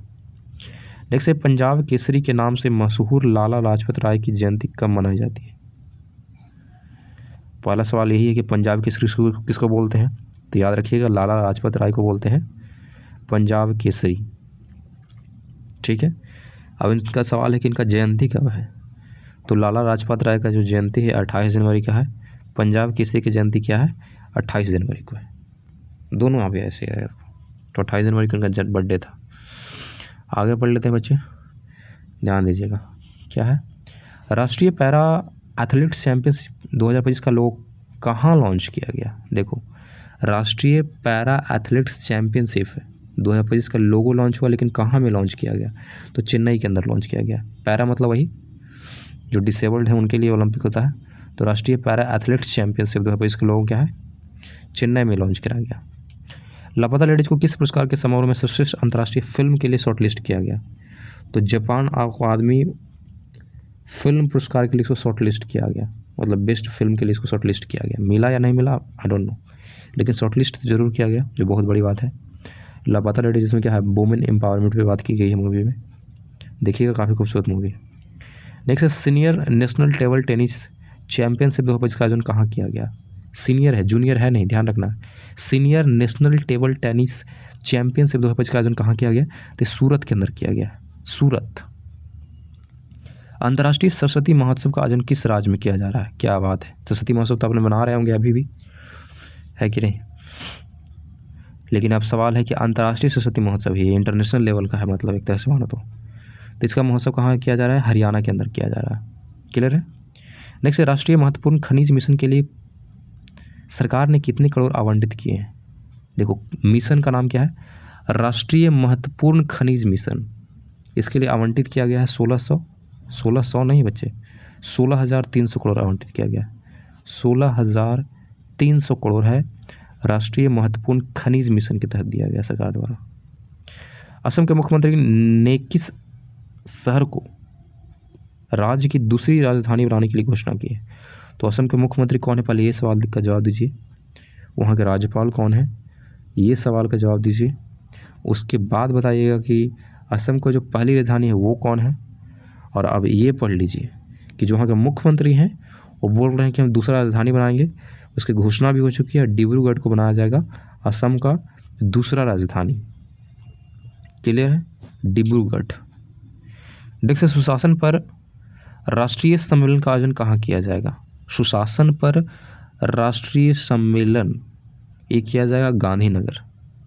नेक्स्ट है, पंजाब केसरी के नाम से मशहूर लाला लाजपत राय की जयंती कब मनाई जाती है? पहला सवाल यही है कि पंजाब केसरी किसको बोलते हैं? तो याद रखिएगा, लाला लाजपत राय को बोलते हैं पंजाब केसरी, ठीक है। अब इनका सवाल है कि इनका जयंती कब है? तो लाला लाजपत राय का जो जयंती है 28 जनवरी का है। पंजाब केसरी की जयंती क्या है? 28 जनवरी को है। दोनों आप ऐसे है, तो 28 जनवरी को इनका बर्थडे था। आगे पढ़ लेते हैं बच्चे, ध्यान दीजिएगा। क्या है? राष्ट्रीय पैरा एथलेटिक्स चैंपियनशिप 2025 का लोगो कहाँ लॉन्च किया गया? देखो, राष्ट्रीय पैरा एथलेटिक्स चैंपियनशिप 2025 का लोगो लॉन्च हुआ, लेकिन कहाँ में लॉन्च किया गया? तो चेन्नई के अंदर लॉन्च किया गया। पैरा मतलब वही जो डिसेबल्ड है उनके लिए ओलंपिक होता है। तो राष्ट्रीय पैरा एथलेटिक्स चैंपियनशिप 2025 के लोगो क्या है? चेन्नई में लॉन्च कराया गया। लापता लेडीज को किस पुरस्कार के समारोह में सर्वश्रेष्ठ अंतर्राष्ट्रीय फिल्म के लिए शॉर्टलिस्ट किया गया? तो जापान अकादमी फिल्म पुरस्कार के लिए इसको शॉर्टलिस्ट किया गया, मतलब बेस्ट फिल्म के लिए इसको शॉर्टलिस्ट किया गया। मिला या नहीं मिला आई डोंट नो, लेकिन शॉर्टलिस्ट जरूर किया गया, जो बहुत बड़ी बात है। लापता लेडीज इसमें क्या है? वुमेन एम्पावरमेंट पे बात की गई है मूवी में, देखिएगा, काफ़ी खूबसूरत मूवी है। नेक्स्ट है, senior national table tennis championship 2025 का आयोजन कहाँ किया गया? सीनियर है, जूनियर है नहीं, ध्यान रखना। Senior national table tennis championship 2025 का आयोजन कहाँ किया गया? तो सूरत के अंदर किया गया, सूरत। अंतर्राष्ट्रीय सरस्वती महोत्सव का आयोजन किस राज्य में किया जा रहा है? क्या बात है, सरस्वती महोत्सव तो आपने मना रहे होंगे अभी भी, है कि नहीं? लेकिन अब सवाल है कि अंतर्राष्ट्रीय सरस्वती महोत्सव, ये इंटरनेशनल लेवल का है, मतलब एक तरह से मानो तो इसका महोत्सव कहाँ किया जा रहा है? हरियाणा के अंदर किया जा रहा है। क्लियर है? नेक्स्ट है, राष्ट्रीय महत्वपूर्ण खनिज मिशन के लिए सरकार ने कितने करोड़ आवंटित किए हैं? देखो, मिशन का नाम क्या है? राष्ट्रीय महत्वपूर्ण खनिज मिशन। इसके लिए आवंटित किया गया है 1600 नहीं बच्चे, 16,300 करोड़ आवंटित किया गया है। 16,300 करोड़ है राष्ट्रीय महत्वपूर्ण खनिज मिशन के तहत दिया गया सरकार द्वारा। असम के मुख्यमंत्री ने किस शहर को राज्य की दूसरी राजधानी बनाने के लिए घोषणा की है? तो असम के मुख्यमंत्री कौन है? पहले ये सवाल का जवाब दीजिए। वहाँ के राज्यपाल कौन है? ये सवाल का जवाब दीजिए। उसके बाद बताइएगा कि असम को जो पहली राजधानी है वो कौन है। और अब ये पढ़ लीजिए कि जो वहाँ के मुख्यमंत्री हैं वो बोल रहे हैं कि हम दूसरा राजधानी बनाएंगे। उसकी घोषणा भी हो चुकी है, डिब्रूगढ़ को बनाया जाएगा असम का दूसरा राजधानी। क्लियर है? डिब्रूगढ़। नेक्स्ट है, सुशासन पर राष्ट्रीय सम्मेलन का आयोजन कहाँ किया जाएगा? सुशासन पर राष्ट्रीय सम्मेलन ये किया जाएगा गांधीनगर।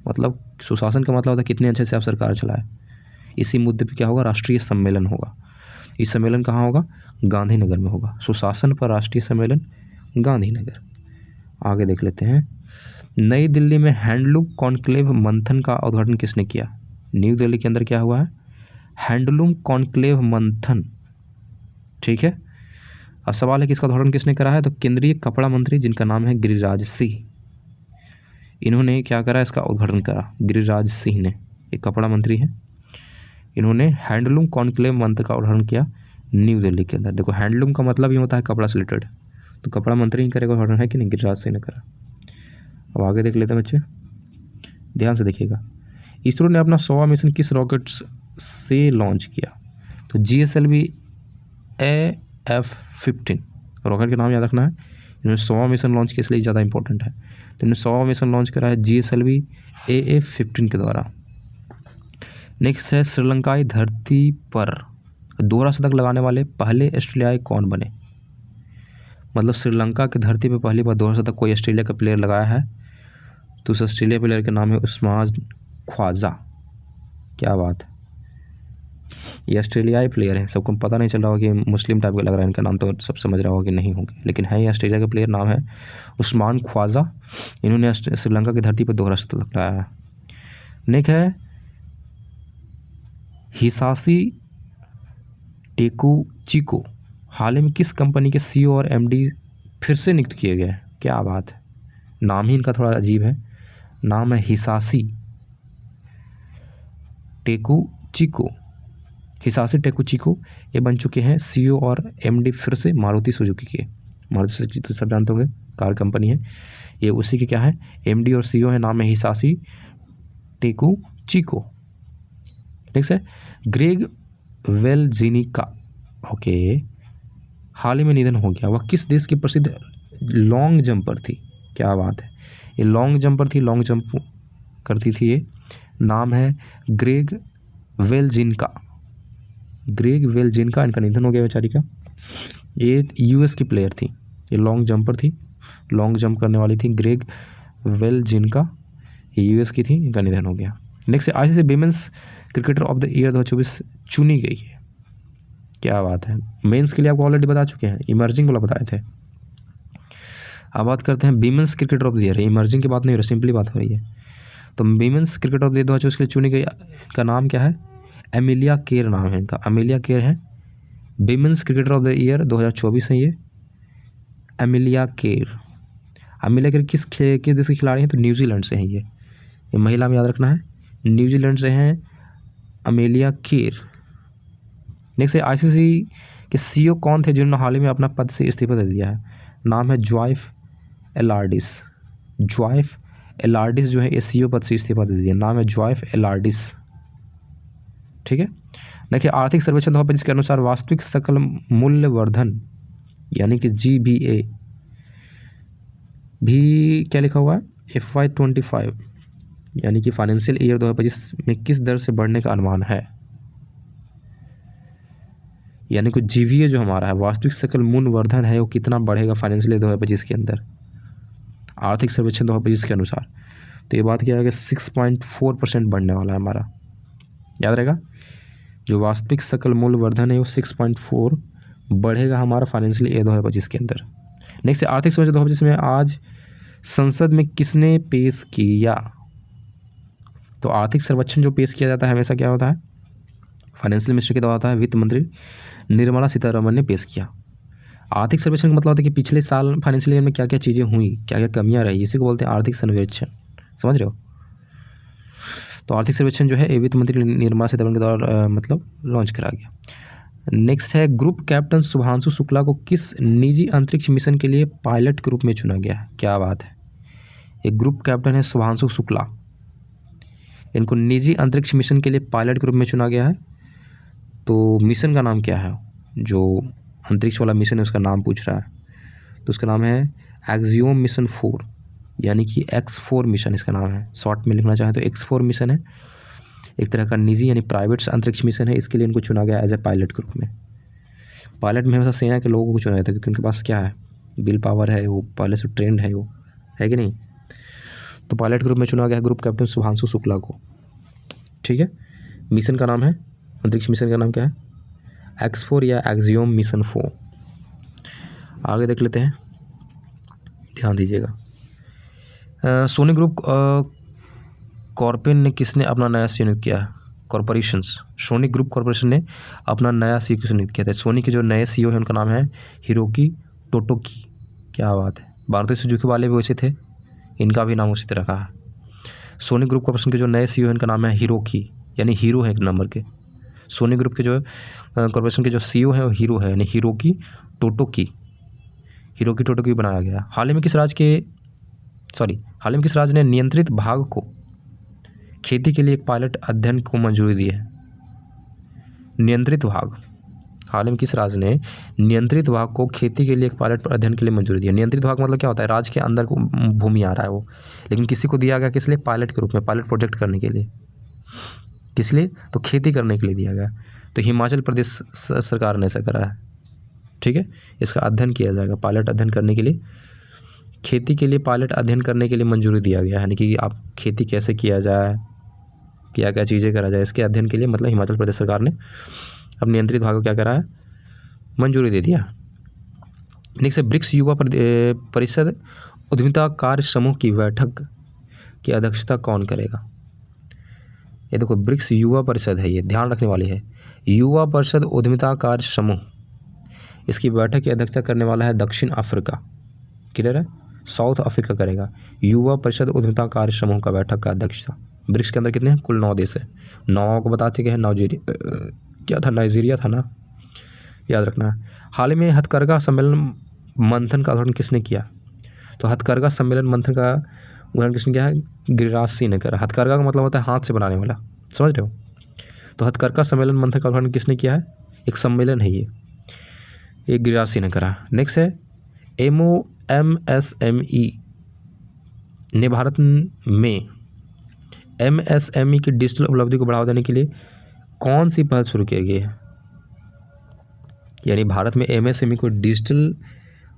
मतलब सुशासन का मतलब होता है कितने अच्छे से आप सरकार चलाए। इसी मुद्दे पे क्या होगा? राष्ट्रीय सम्मेलन होगा। इस सम्मेलन कहाँ होगा? गांधीनगर में होगा। सुशासन पर राष्ट्रीय सम्मेलन गांधीनगर। आगे देख लेते हैं। नई दिल्ली में हैंडलूम कॉन्क्लेव मंथन का उद्घाटन किसने किया? न्यू दिल्ली के अंदर क्या हुआ है? हैंडलूम कॉन्क्लेव मंथन। ठीक है। अब सवाल है कि इसका उद्घाटन किसने करा है? तो केंद्रीय कपड़ा मंत्री जिनका नाम है गिरिराज सिंह, इन्होंने क्या करा? इसका उद्घाटन करा। गिरिराज सिंह ने, एक कपड़ा मंत्री हैं, इन्होंने हैंडलूम कॉन्क्लेव मंत्र का उद्घाटन किया न्यू दिल्ली के अंदर। देखो, हैंडलूम का मतलब ही होता है कपड़ा से रिलेटेड, तो कपड़ा मंत्री ही करेगा उद्घाटन, है कि नहीं? गिरिराज सिंह ने करा। अब आगे देख लेते हैं बच्चे, ध्यान से देखिएगा। इसरो ने अपना 100वां मिशन किस रॉकेट से लॉन्च किया? तो GSLV AF-15 रॉकेट का नाम याद रखना है। इन्होंने 100वां मिशन लॉन्च किया, इसलिए ज़्यादा इंपॉर्टेंट है। तो इन्होंने 100वां मिशन लॉन्च करा है GSLV AF-15 के द्वारा। नेक्स्ट है, श्रीलंकाई धरती पर दोहरा शतक लगाने वाले पहले ऑस्ट्रेलियाई कौन बने? मतलब श्रीलंका की धरती पर पहली बार दोहरा शतक कोई ऑस्ट्रेलिया का प्लेयर लगाया है, तो उस ऑस्ट्रेलिया प्लेयर का नाम है उस्मान ख्वाजा। क्या बात है, ये ऑस्ट्रेलियाई प्लेयर हैं। सबको पता नहीं चल रहा होगा कि मुस्लिम टाइप का लग रहा है इनका नाम, तो सब समझ रहा होगा कि नहीं होंगे, लेकिन है ये ऑस्ट्रेलिया का प्लेयर, नाम है उस्मान ख्वाजा। इन्होंने श्रीलंका की धरती पर दोहरा शतक लगाया है। नेक्स्ट है, हिसाशी टेकुची हाल ही में किस कंपनी के CEO और MD फिर से नियुक्त किए गए? क्या बात है, नाम ही इनका थोड़ा अजीब है। नाम है हिसाशी टेकुची, ये बन चुके हैं CEO और MD फिर से मारुति सुजुकी के। मारुति सुजुकी तो सब जानते होंगे, कार कंपनी है, ये उसी के क्या है? MD और CEO है, नाम है हिसाशी टेकुची। नेक्स्ट है, ग्रेग वेलजिनिका, ओके, हाल ही में निधन हो गया। वह किस देश की प्रसिद्ध लॉन्ग जंपर थी? क्या बात है, ये लॉन्ग जंपर थी, लॉन्ग जंप करती थी ये। नाम है ग्रेग वेलजिनिका। इनका निधन हो गया बेचारी का। ये US की प्लेयर थी, ये लॉन्ग जंपर थी, लॉन्ग जंप करने वाली थी। ग्रेग वेलजिनिका, ये US की थी, इनका निधन हो गया। नेक्स्ट है, ICC women's cricketer of the year 2024 चुनी गई है। क्या बात है, मेंस के लिए आपको ऑलरेडी बता चुके हैं, इमर्जिंग वाला बताए थे। अब बात करते हैं women's cricketer of the year. Emerging की बात नहीं हो रही, सिंपली बात हो रही है। तो women's cricketer of the year 2024 के लिए चुनी गई, इनका नाम क्या है? एमिलिया केर नाम है इनका, एमिलिया केर है। Women's cricketer of the year 2024 है ये एमिलिया केर। किस देश की खिलाड़ी हैं? तो न्यूजीलैंड से हैं ये महिला में याद रखना है, न्यूजीलैंड से हैं एमिलिया केर। नेक्स्ट है, ICC के CEO कौन थे जिन्होंने हाल ही में अपना पद से इस्तीफा दे दिया है? नाम है जॉयफ एलार्डिस जो है ये CEO पद से इस्तीफा दे दिया, नाम है जॉयफ एलार्डिस। ठीक है। देखिए, आर्थिक सर्वेक्षण 2025 के अनुसार वास्तविक सकल मूल्य वर्धन यानी कि GVA भी क्या लिखा हुआ है? FY25 यानी कि फाइनेंशियल ईयर 2025 में किस दर से बढ़ने का अनुमान है? यानी कि GVA जो हमारा है, वास्तविक सकल मूल्य वर्धन है, वो कितना बढ़ेगा फाइनेंशियल ईयर 2025 के अंदर, आर्थिक सर्वेक्षण 2025 के अनुसार। तो ये बात क्या है कि 6.4% बढ़ने वाला है हमारा, याद रहेगा। जो वास्तविक सकल मूल्य वर्धन है वो 6.4 बढ़ेगा हमारा फाइनेंशियल ईयर 2025 के अंदर। नेक्स्ट आर्थिक सर्वेक्षण 2025 में आज संसद में किसने पेश किया? तो आर्थिक सर्वेक्षण जो पेश किया जाता है हमेशा क्या होता है, फाइनेंशियल मिनिस्टर के द्वारा होता है, वित्त मंत्री निर्मला सीतारमण ने पेश किया। आर्थिक सर्वेक्षण का मतलब होता है कि पिछले साल फाइनेंशियल ईयर में क्या क्या चीज़ें हुई, क्या क्या कमियां रही, इसी को बोलते हैं आर्थिक सर्वेक्षण, समझ रहे हो। तो आर्थिक सर्वेक्षण जो है वित्त मंत्री निर्मला सीतारमण के द्वारा मतलब लॉन्च करा गया। नेक्स्ट है ग्रुप कैप्टन शुभांशु शुक्ला को किस निजी अंतरिक्ष मिशन के लिए पायलट के रूप में चुना गया है? क्या बात है, एक ग्रुप कैप्टन है शुभांशु शुक्ला, इनको निजी अंतरिक्ष मिशन के लिए पायलट के रूप में चुना गया है। तो मिशन का नाम क्या है, जो अंतरिक्ष वाला मिशन है उसका नाम पूछ रहा है, तो उसका नाम है एक्सियोम मिशन 4, यानी कि X4 मिशन इसका नाम है। शॉर्ट में लिखना चाहे तो X4 मिशन है, एक तरह का निजी यानी प्राइवेट अंतरिक्ष मिशन है। इसके लिए इनको चुना गया एज ए पायलट के रूप में। पायलट में हमेशा सेना के लोगों को चुना जाता है क्योंकि उनके पास क्या है, बिल पावर है, वो पहले से ट्रेंड है, वो है कि नहीं। तो पायलट के रूप में चुना गया है ग्रुप कैप्टन शुभांशु शुक्ला को, ठीक है। मिशन का नाम है, अंतरिक्ष मिशन का नाम क्या है, X4 या एक्सियोम मिशन 4। आगे देख लेते हैं, ध्यान दीजिएगा। सोनी ग्रुप कॉर्पोरेशन ने किसने अपना नया सीईओ नियुक्त किया? कॉर्पोरेशंस, सोनी ग्रुप कॉर्पोरेशन ने अपना नया सीईओ नियुक्त किया था। सोनी के जो नए सीईओ हैं उनका नाम है हिरोकी टोटोकी। क्या बात है, मारुति सुजुकी वाले भी वैसे थे, इनका भी नाम उसी तरह का है। सोनी ग्रुप कॉर्पोरेशन के जो नए सीईओ हैं उनका नाम है हिरोकी, यानी हीरो है एक नंबर के। सोनी ग्रुप के जो कॉर्पोरेशन के जो सीईओ है वो हीरो है, यानी हिरोकी टोटोकी, हिरोकी टोटोकी बनाया गया। हाल ही में किस राज्य ने नियंत्रित भाग को खेती के लिए एक पायलट अध्ययन को मंजूरी दी है? नियंत्रित भाग, हाल ही में किस राज्य ने नियंत्रित भाग को खेती के लिए एक पायलट अध्ययन के लिए मंजूरी दी है? नियंत्रित भाग मतलब क्या होता है, राज्य के अंदर को भूमि आ रहा है वो, लेकिन किसी को दिया गया किस लिए, पायलट के रूप में, पायलट प्रोजेक्ट करने के लिए। किस लिए, तो खेती करने के लिए दिया गया। तो हिमाचल प्रदेश सरकार ने ऐसा करा है, ठीक है। इसका अध्ययन किया जाएगा, पायलट अध्ययन करने के लिए, खेती के लिए पायलट अध्ययन करने के लिए मंजूरी दिया गया है, यानी कि आप खेती कैसे किया जाए, क्या क्या चीज़ें करा जाए, इसके अध्ययन के लिए मतलब हिमाचल प्रदेश सरकार ने अब नियंत्रित भाग को क्या करा है, मंजूरी दे दिया। नेक्स्ट है ब्रिक्स युवा परिषद उद्यमिता कार्य समूह की बैठक की अध्यक्षता कौन करेगा? ये देखो ब्रिक्स युवा परिषद है, ये ध्यान रखने वाली है, युवा परिषद उद्यमिता कार्य समूह, इसकी बैठक की अध्यक्षता करने वाला है दक्षिण अफ्रीका, क्लियर है, साउथ अफ्रीका करेगा। युवा परिषद उद्यमिता कार्य समूह का बैठक का अध्यक्षता। ब्रिक्स के अंदर कितने हैं, कुल 9 देश है। 9 को बताते हैं नाइजीरिया था ना, याद रखना है। हाल ही में हथकरघा सम्मेलन मंथन का उद्घाटन किसने किया? तो हथकरघा सम्मेलन मंथन का उद्घाटन किसने किया है, गिरिराज सिंह ने करा। हथकरघा का मतलब होता है हाथ से बनाने वाला, समझ रहे हो। तो हथकरघा सम्मेलन मंथन का उद्घाटन किसने किया है, एक सम्मेलन है ये गिरिराज सिंह ने करा। नेक्स्ट है MoMSME ने भारत में MSME की डिजिटल उपलब्धि को बढ़ावा देने के लिए कौन सी पहल शुरू की गई है? यानी भारत में MSME को डिजिटल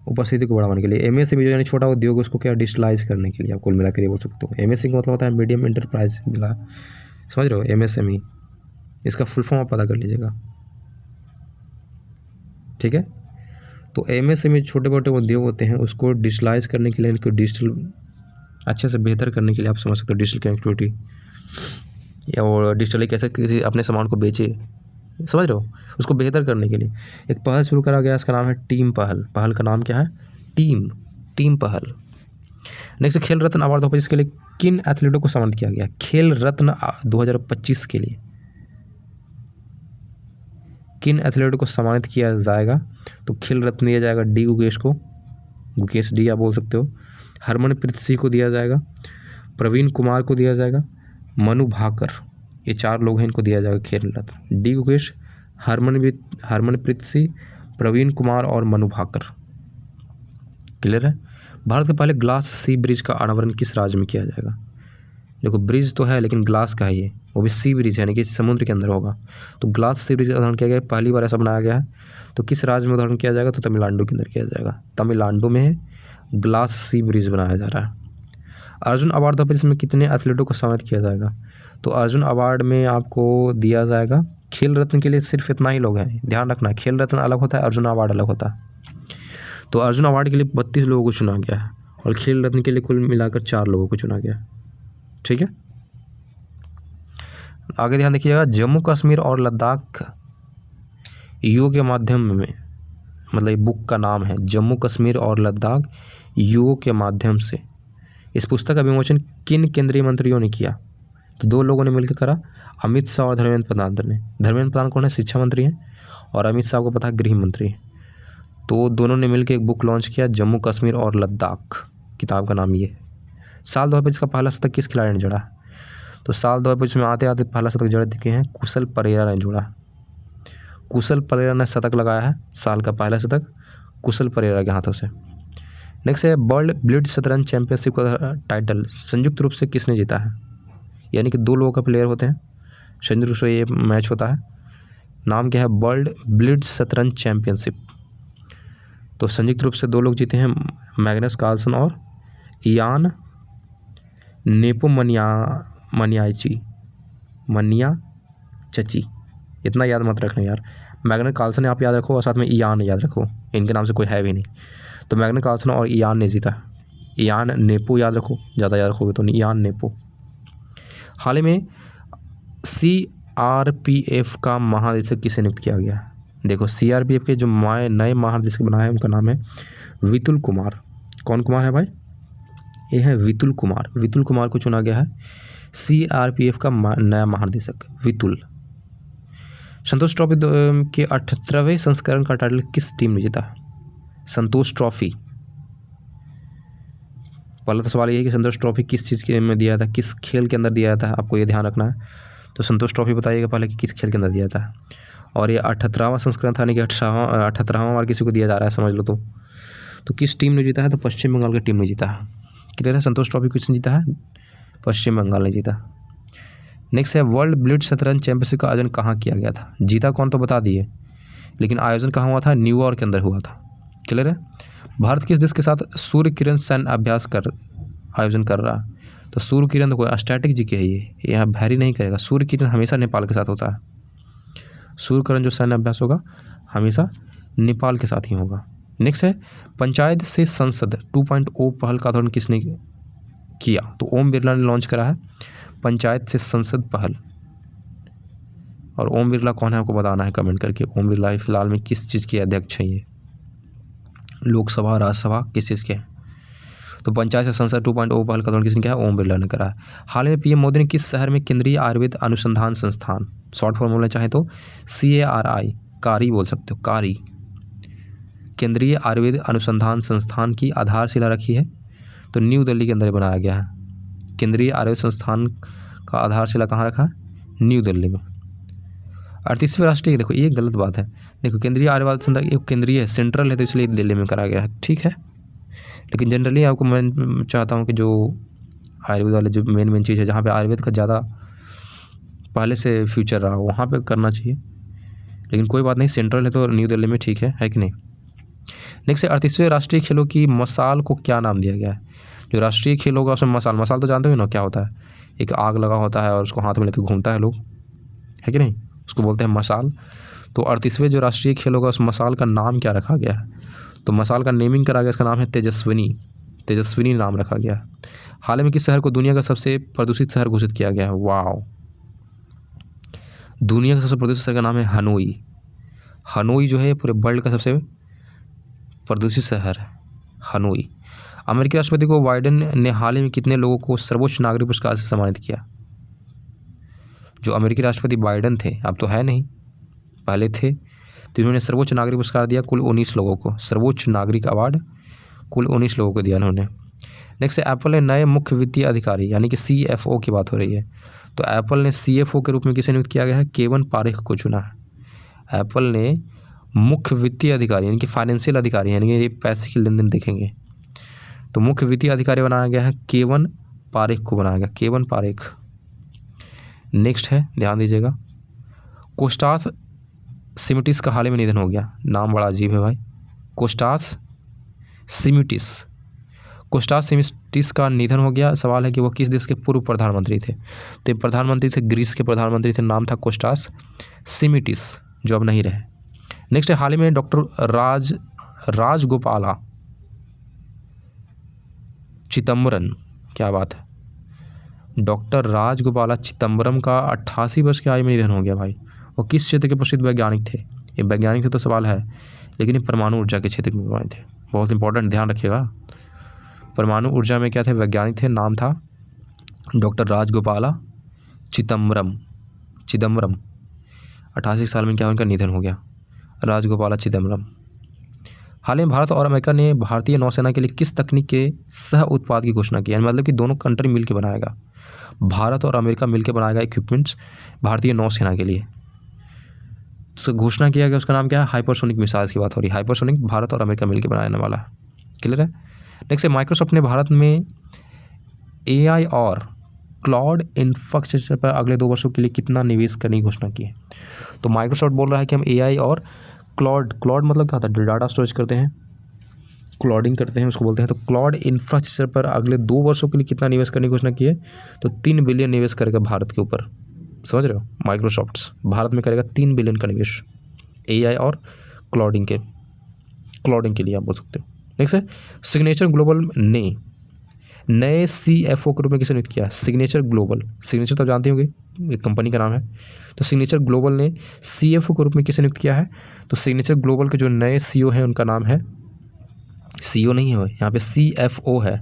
उपस्थिति को बढ़ाने के लिए, MSME जो यानी छोटा उद्योग उसको क्या डिजिटलाइज करने के लिए आप कुल मिलाकर ये बोल सकते हो। MSME का मतलब होता है मीडियम एंटरप्राइज मिला, समझ रहे हो, MSME इसका फुल फॉर्म आप पता कर लीजिएगा, ठीक है। तो MSME छोटे मोटे उद्योग होते हैं, उसको डिजिटलाइज करने के लिए, इनको डिजिटल अच्छे से बेहतर करने के लिए आप समझ सकते हो डिजिटल कनेक्टिविटी, या वो डिजिटली कैसे किसी अपने सामान को बेचे, समझ रहे हो, उसको बेहतर करने के लिए एक पहल शुरू करा गया, इसका नाम है टीम पहल। पहल का नाम क्या है, टीम पहल। नेक्स्ट खेल रत्न अवार्ड 2025 के लिए किन एथलीटों को सम्मानित किया गया? खेल रत्न 2025 के लिए किन एथलीटों को सम्मानित किया जाएगा? तो खेल रत्न दिया जाएगा डी गुकेश को, गुकेश डी आप बोल सकते हो। हरमनप्रीत सिंह को दिया जाएगा, प्रवीण कुमार को दिया जाएगा, मनु भाकर, ये 4 लोग हैं, इनको दिया जाएगा खेल रत्न। डी गुकेश, हरमनप्रीत सिंह, प्रवीण कुमार और मनु भाकर, क्लियर है। भारत के पहले ग्लास सी ब्रिज का अनावरण किस राज्य में किया जाएगा? देखो ब्रिज तो है लेकिन ग्लास का है ये, वो भी सी ब्रिज है, यानी कि समुद्र के अंदर होगा। तो ग्लास सी ब्रिज उदाहरण किया गया है, पहली बार ऐसा बनाया गया है। तो किस राज्य में उदाहरण किया जाएगा? तो तमिलनाडु के अंदर किया जाएगा। तमिलनाडु में ग्लास सी ब्रिज बनाया जा रहा है। अर्जुन अवार्ड तो इसमें कितने एथलीटों को सम्मानित किया जाएगा? तो अर्जुन अवार्ड में आपको दिया जाएगा, खेल रत्न के लिए सिर्फ इतना ही लोग हैं, ध्यान रखना है, खेल रत्न अलग होता है, अर्जुन अवार्ड अलग होता है। तो अर्जुन अवार्ड के लिए 32 लोगों को चुना गया है और खेल रत्न के लिए कुल मिलाकर 4 लोगों को चुना गया है। ठीक है, आगे ध्यान देखिएगा, जम्मू कश्मीर और लद्दाख योग के माध्यम में, मतलब ये बुक का नाम है जम्मू कश्मीर और लद्दाख योग के माध्यम से। इस पुस्तक का विमोचन किन केंद्रीय मंत्रियों ने किया? तो 2 लोगों ने मिलकर करा, अमित शाह और धर्मेंद्र प्रधान ने। धर्मेंद्र प्रधान कौन है? शिक्षा मंत्री हैं, और अमित शाह को पता है गृह मंत्री हैं। तो दोनों ने मिलकर एक बुक लॉन्च किया, जम्मू कश्मीर और लद्दाख, किताब का नाम ये है। साल 2025 का पहला शतक किस खिलाड़ी ने जोड़ा? तो साल 2025 में आते आते पहला शतक जड़ चुके हैं, कुशल परेरा ने जोड़ा। कुशल परेरा ने शतक लगाया है, साल का पहला शतक कुशल परेरा के हाथों से। नेक्स्ट है, वर्ल्ड ब्लिट्ज शतरंज चैंपियनशिप का टाइटल संयुक्त रूप से किसने जीता है? यानी कि 2 लोगों का प्लेयर होते हैं, संयुक्त रूप से ये मैच होता है। नाम क्या है? वर्ल्ड ब्लिट्ज शतरंज चैंपियनशिप। तो संयुक्त रूप से 2 लोग जीते हैं, मैग्नस कार्लसन और इयान नेपोमनियाचची। इतना याद मत रखना यार, मैग्नस कार्लसन आप याद रखो और साथ में इयान याद रखो, इनके नाम से कोई है भी नहीं। तो मैग्नस कार्लसन और इयान ने जीता। इयान नेपो याद रखो, ज़्यादा याद रखोगे तो इयान नेपो। हाल ही में CRPF का महानिदेशक किसे नियुक्त किया गया? देखो, CRPF के जो नए महानिदेशक बनाए हैं उनका नाम है वितुल कुमार। कौन कुमार है भाई? ये है वितुल कुमार। वितुल कुमार को चुना गया है CRPF का नया महानिदेशक, वितुल। संतोष ट्रॉफी के 78वें संस्करण का टाइटल किस टीम ने जीता? संतोष ट्रॉफी। पहला तो सवाल ये है कि संतोष ट्रॉफी किस चीज़ के में दिया था, किस खेल के अंदर दिया था, आपको ये ध्यान रखना है। तो संतोष ट्रॉफी बताइएगा पहले कि किस खेल के अंदर दिया था। और ये 78वां संस्करण था, यानी कि 78वां बार किसी को दिया जा रहा है, समझ लो। तो किस टीम ने जीता है? तो पश्चिम बंगाल की टीम ने जीता है। क्लियर है? संतोष ट्रॉफी किसने जीता है? पश्चिम बंगाल ने जीता। नेक्स्ट है, वर्ल्ड ब्लिट्ज शतरंज चैंपियनशिप का आयोजन कहाँ किया गया था? जीता कौन तो बता दिए, लेकिन आयोजन कहाँ हुआ था? न्यूयॉर्क के अंदर हुआ था। क्लियर है? भारत किस देश के साथ सूर्य किरण सैन्य अभ्यास आयोजन कर रहा है? तो सूर्य किरण तो कोई स्टैटिक जी के है, ये यहाँ भैरी नहीं करेगा। सूर्य किरण हमेशा नेपाल के साथ होता है। सूर्य किरण जो सैन्य अभ्यास होगा हमेशा नेपाल के साथ ही होगा। नेक्स्ट है, पंचायत से संसद 2.0 पहल का आयोजन किसने किया? तो ओम बिरला ने लॉन्च करा है पंचायत से संसद पहल। और ओम बिरला कौन है आपको बताना है कमेंट करके। ओम बिरला फिलहाल में किस चीज़ के अध्यक्ष हैं? ये लोकसभा, राज्यसभा, किस चीज़ के हैं? तो पंचायत से संसद 2.0 पहल का आयोजन किसने किया है? ओम बिरला ने करा है। हाल में PM मोदी ने किस शहर में केंद्रीय आयुर्वेद अनुसंधान संस्थान, शॉर्ट फॉर्म बोलना चाहे तो CARI, कारी बोल सकते हो, कारी, केंद्रीय आयुर्वेद अनुसंधान संस्थान की आधारशिला रखी है? तो न्यू दिल्ली के अंदर बनाया गया है। केंद्रीय आयुर्वेद संस्थान का आधारशिला कहाँ रखा है? न्यू दिल्ली में। 38वें राष्ट्रीय, देखो ये गलत बात है। देखो, केंद्रीय आयुर्वेद संस्थान ये केंद्रीय है, सेंट्रल है, तो इसलिए दिल्ली में कराया गया है। ठीक है, लेकिन जनरली आपको मैं चाहता हूँ कि जो आयुर्वेद वाले जो मेन चीज़ है, जहाँ पे आयुर्वेद का ज़्यादा पहले से फ्यूचर रहा वहाँ पे करना चाहिए, लेकिन कोई बात नहीं, सेंट्रल है तो न्यू दिल्ली में ठीक है कि नहीं। नेक्स्ट है, 38वें राष्ट्रीय खेलों की मसाल को क्या नाम दिया गया है? जो राष्ट्रीय खेल होगा उसमें मसाल तो जानते हो ना क्या होता है? एक आग लगा होता है और उसको हाथ में लेकर घूमता है लोग, है कि नहीं, उसको बोलते हैं मसाल। तो 38वें जो राष्ट्रीय खेल होगा उस मसाल का नाम क्या रखा गया है? तो मसाल का नेमिंग करा गया, इसका नाम है तेजस्विनी नाम रखा गया। हाल में किस शहर को दुनिया का सबसे प्रदूषित शहर घोषित किया गया है? वाओ, दुनिया का सबसे प्रदूषित शहर का नाम है हनोई। हनोई जो है पूरे वर्ल्ड का सबसे प्रदूषित शहर है, हनोई। अमेरिकी राष्ट्रपति को बाइडेन ने हाल ही में कितने लोगों को सर्वोच्च नागरिक पुरस्कार से सम्मानित किया? जो अमेरिकी राष्ट्रपति बाइडेन थे, अब तो है नहीं, पहले थे, तो इन्होंने सर्वोच्च नागरिक पुरस्कार दिया कुल 19 लोगों को। सर्वोच्च नागरिक अवार्ड कुल 19 लोगों को दिया उन्होंने। नेक्स्ट है, एप्पल ने नए मुख्य वित्तीय अधिकारी यानी कि CFO की बात हो रही है, तो एप्पल ने CFO के रूप में किसे नियुक्त किया गया है? केवन पारेख को चुना है। एप्पल ने मुख्य वित्तीय अधिकारी यानी कि फाइनेंशियल अधिकारी यानी कि पैसे की लेन देन देखेंगे, तो मुख्य वित्तीय अधिकारी बनाया गया है केवन पारेख को बनाया गया, केवन पारेख। नेक्स्ट है, ध्यान दीजिएगा, कोस्टास सिमिटिस का हाल ही में निधन हो गया। नाम बड़ा अजीब है भाई, कोस्टास सिमिटिस। कोस्टास सिमिस्टिस का निधन हो गया। सवाल है कि वो किस देश के पूर्व प्रधानमंत्री थे। तो ये प्रधानमंत्री थे ग्रीस के प्रधानमंत्री थे, नाम था कोस्टास सिमिटिस, जो अब नहीं रहे। नेक्स्ट है, हाल ही में डॉक्टर राजगोपाला चिदम्बरम, क्या बात है, डॉक्टर राजगोपाला चिदम्बरम का 88 वर्ष की आयु में निधन हो गया भाई। वो किस क्षेत्र के प्रसिद्ध वैज्ञानिक थे? ये वैज्ञानिक थे तो सवाल है, लेकिन ये परमाणु ऊर्जा के क्षेत्र में वैज्ञानिक थे। बहुत इंपॉर्टेंट, ध्यान रखिएगा। परमाणु ऊर्जा में क्या थे? वैज्ञानिक थे, नाम था डॉक्टर राजगोपाला चिदम्बरम। 88 साल में क्या उनका निधन हो गया, राजगोपाला चिदम्बरम। हाल ही में भारत और अमेरिका ने भारतीय नौसेना के लिए किस तकनीक के सह उत्पाद की घोषणा की है? मतलब कि दोनों कंट्री मिलकर बनाएगा, भारत और अमेरिका मिलकर बनाएगा इक्विपमेंट्स भारतीय नौसेना के लिए। तो घोषणा किया गया, उसका नाम क्या है? हाइपरसोनिक मिसाइल्स की बात हो रही है। हाइपरसोनिक भारत और अमेरिका मिलकर बनाने वाला है। क्लियर है? नेक्स्ट है, माइक्रोसॉफ्ट ने भारत में AI और क्लाउड इंफ्रास्ट्रक्चर पर अगले 2 वर्षों के लिए कितना निवेश करने की घोषणा की है? तो माइक्रोसॉफ्ट बोल रहा है कि हम AI और क्लाउड मतलब क्या होता है? डाटा स्टोरेज करते हैं, क्लाउडिंग करते हैं, उसको बोलते हैं। तो क्लाउड इंफ्रास्ट्रक्चर पर अगले 2 वर्षों के लिए कितना निवेश करने की घोषणा की है? तो 3 बिलियन निवेश करेगा भारत के ऊपर। समझ रहे हो? माइक्रोसॉफ्ट भारत में करेगा 3 बिलियन का निवेश AI और क्लाउडिंग के लिए आप बोल सकते हो। नेक्स्ट है, सिग्नेचर ग्लोबल ने नए CFO के रूप में किसे नियुक्त किया? सिग्नेचर ग्लोबल, सिग्नेचर तो जानते होंगे, एक कंपनी का नाम है। तो सिग्नेचर ग्लोबल ने CFO के रूप में किसे नियुक्त किया है? तो सिग्नेचर ग्लोबल के जो नए CEO हैं उनका नाम है, CEO नहीं है यहाँ पे, CFO है,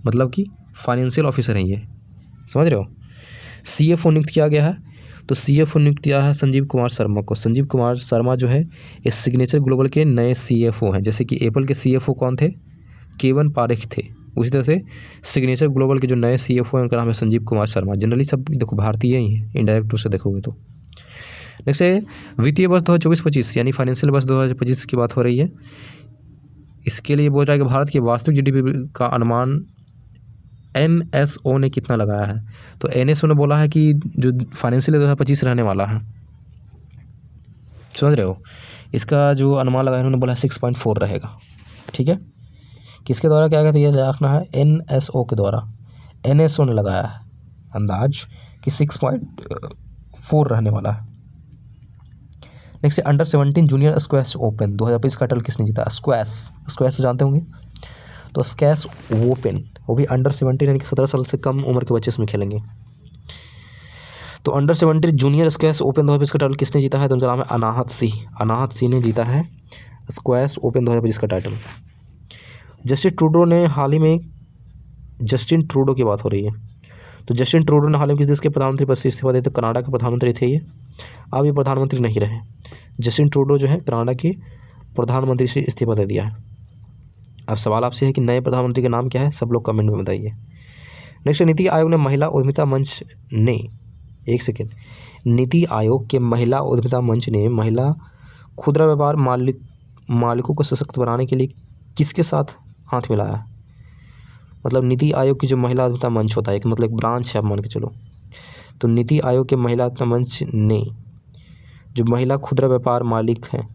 मतलब कि फाइनेंशियल ऑफिसर हैं ये। समझ रहे हो? CFO नियुक्त किया गया है। तो CFO नियुक्त किया है संजीव कुमार शर्मा को। संजीव कुमार शर्मा जो है इस सिग्नेचर ग्लोबल के नए CFO हैं। जैसे कि एप्पल के CFO कौन थे? केवन पारेख थे। उसी तरह से सिग्नेचर ग्लोबल के जो नए CFO हैं उनका नाम है संजीव कुमार शर्मा। जनरली सब देखो भारतीय ही हैं, इनडायरेक्ट रूप से देखोगे तो। नेक्स्ट है, वित्तीय वर्ष 2024-25 यानी फाइनेंशियल वर्ष 2025 की बात हो रही है। इसके लिए बोल रहा है कि भारत की वास्तविक GDP का अनुमान NSO ने कितना लगाया है? तो NSO ने बोला है कि जो फाइनेंशियल 2025 रहने वाला है, समझ रहे हो, इसका जो अनुमान लगाया उन्होंने बोला 6.4 रहेगा। ठीक है, किसके द्वारा क्या गया? तो ये रखना है NSO के द्वारा। NSO ने लगाया है अंदाज कि 6.4 रहने वाला है। नेक्स्ट है, अंडर 17 जूनियर स्क्वैश ओपन 2025 का टाइटल किसने जीता? स्क्वैश तो जानते होंगे। तो स्क्वैश ओपन वो भी अंडर 17 यानी कि 17 साल से कम उम्र के बच्चे इसमें खेलेंगे। तो अंडर 17 जूनियर स्क्वैश ओपन 2025 का टाइटल किसने जीता है? तो उनका नाम है अनाहत सिंह। अनाहत सिंह ने जीता है स्क्वैश ओपन 2025 का टाइटल। जस्टिन ट्रूडो ने हाल ही में, जस्टिन ट्रूडो की बात हो रही है, तो जस्टिन ट्रूडो ने हाल ही में किस देश के प्रधानमंत्री पद से इस्तीफा दिया? तो कनाडा के प्रधानमंत्री थे ये, अब ये प्रधानमंत्री नहीं रहे। जस्टिन ट्रूडो जो है कनाडा के प्रधानमंत्री से इस्तीफा दे दिया है। अब सवाल आपसे है कि नए प्रधानमंत्री का नाम क्या है? सब लोग कमेंट में बताइए। नेक्स्ट, नीति आयोग ने महिला उद्यमिता मंच ने, एक सेकेंड, नीति आयोग के महिला उद्यमिता मंच ने महिला खुदरा व्यापार मालिकों को सशक्त बनाने के लिए किसके साथ हाथ मिलाया है? मतलब नीति आयोग की जो महिला उद्यमिता मंच होता है, एक मतलब एक ब्रांच है, आप मान के चलो। तो नीति आयोग के महिला उद्यमिता मंच ने जो महिला खुदरा व्यापार मालिक हैं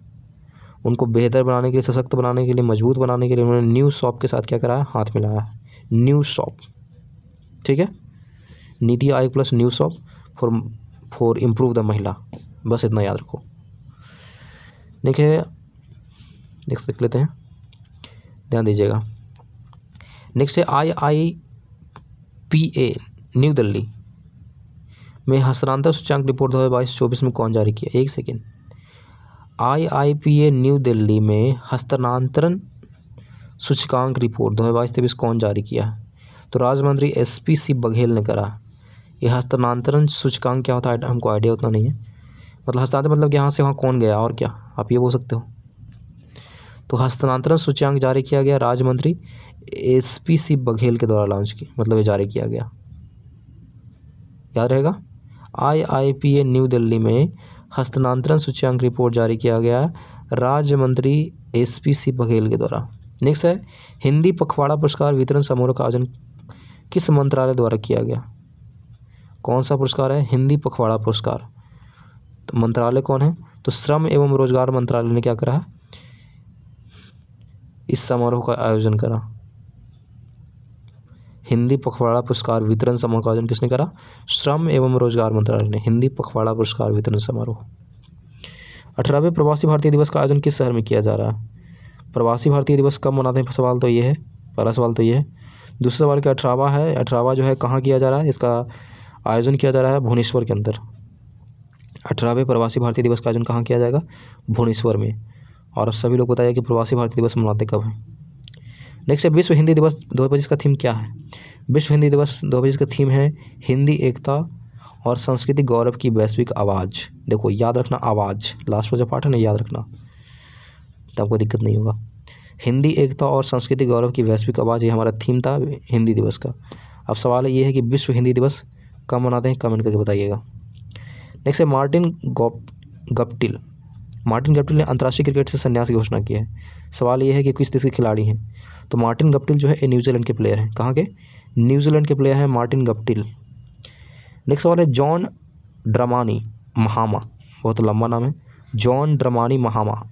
उनको बेहतर बनाने के लिए, सशक्त बनाने के लिए, मजबूत बनाने के लिए उन्होंने न्यू शॉप के साथ क्या करा है? हाथ मिलाया है, न्यू शॉप। ठीक है, NITI Aayog plus new shop for improve the महिला, बस इतना याद रखो। देखिए नेक्स्ट देख लेते हैं, ध्यान दीजिएगा। नेक्स्ट है, IIPA न्यू दिल्ली में हस्तांतरण सूचकांक रिपोर्ट 2022-24 में कौन जारी किया? एक सेकेंड, IIPA न्यू दिल्ली में हस्तांतरण सूचकांक रिपोर्ट 2022-23 कौन जारी किया है? तो राज्य मंत्री SPC बघेल ने करा। ये हस्तांतरण सूचकांक क्या होता है हमको आइडिया उतना नहीं है, मतलब हस्तांतरण मतलब कि यहाँ से वहाँ कौन गया, और क्या आप ये बोल सकते हो। तो हस्तांतरण सूचकांक जारी किया गया राज्य मंत्री SPC बघेल के द्वारा लॉन्च की, मतलब ये जारी किया गया, याद रहेगा। IIPA न्यू दिल्ली में हस्तांतरण सूचकांक रिपोर्ट जारी किया गया राज्य मंत्री SPC बघेल के द्वारा। नेक्स्ट है, हिंदी पखवाड़ा पुरस्कार वितरण समारोह का आयोजन किस मंत्रालय द्वारा किया गया? कौन सा पुरस्कार है? हिंदी पखवाड़ा पुरस्कार। तो मंत्रालय कौन है? तो श्रम एवं रोजगार मंत्रालय ने क्या करा है? इस समारोह का आयोजन करा। हिंदी पखवाड़ा पुरस्कार वितरण समारोह का आयोजन किसने करा? श्रम एवं रोजगार मंत्रालय ने हिंदी पखवाड़ा पुरस्कार वितरण समारोह। 18वें प्रवासी भारतीय दिवस का आयोजन किस शहर में किया जा रहा है? प्रवासी भारतीय दिवस कब मनाते हैं? सवाल तो ये है, पहला सवाल तो ये है। दूसरे सवाल का 18वां है, 18वां जो है कहाँ किया जा रहा है? इसका आयोजन किया जा रहा है भुवनेश्वर के अंदर। 18वें प्रवासी भारतीय दिवस का आयोजन कहाँ किया जाएगा? भुवनेश्वर में। और सभी लोग बताइए कि प्रवासी भारतीय दिवस मनाते कब हैं। नेक्स्ट है विश्व हिंदी दिवस 2025 का थीम क्या है? विश्व हिंदी दिवस 2025 का थीम है हिंदी एकता और सांस्कृतिक गौरव की वैश्विक आवाज़। देखो याद रखना, आवाज़ लास्ट में जो पार्ट है ना याद रखना, तब आपको दिक्कत नहीं होगा। हिंदी एकता और सांस्कृतिक गौरव की वैश्विक आवाज़, ये हमारा थीम था हिंदी दिवस का। अब सवाल ये है कि विश्व हिंदी दिवस कब मनाते हैं? कमेंट करके बताइएगा। नेक्स्ट है मार्टिन गप्टिल। मार्टिन गप्टिल ने अंतर्राष्ट्रीय क्रिकेट से संन्यास की घोषणा की है। सवाल ये है कि किस देश के खिलाड़ी हैं? तो मार्टिन गप्टिल जो है ये न्यूजीलैंड के प्लेयर हैं। कहाँ के? न्यूजीलैंड के प्लेयर हैं मार्टिन गप्टिल। नेक्स्ट सवाल है जॉन ड्रमानी महामा, बहुत लंबा नाम है। जॉन ड्रमानी महामा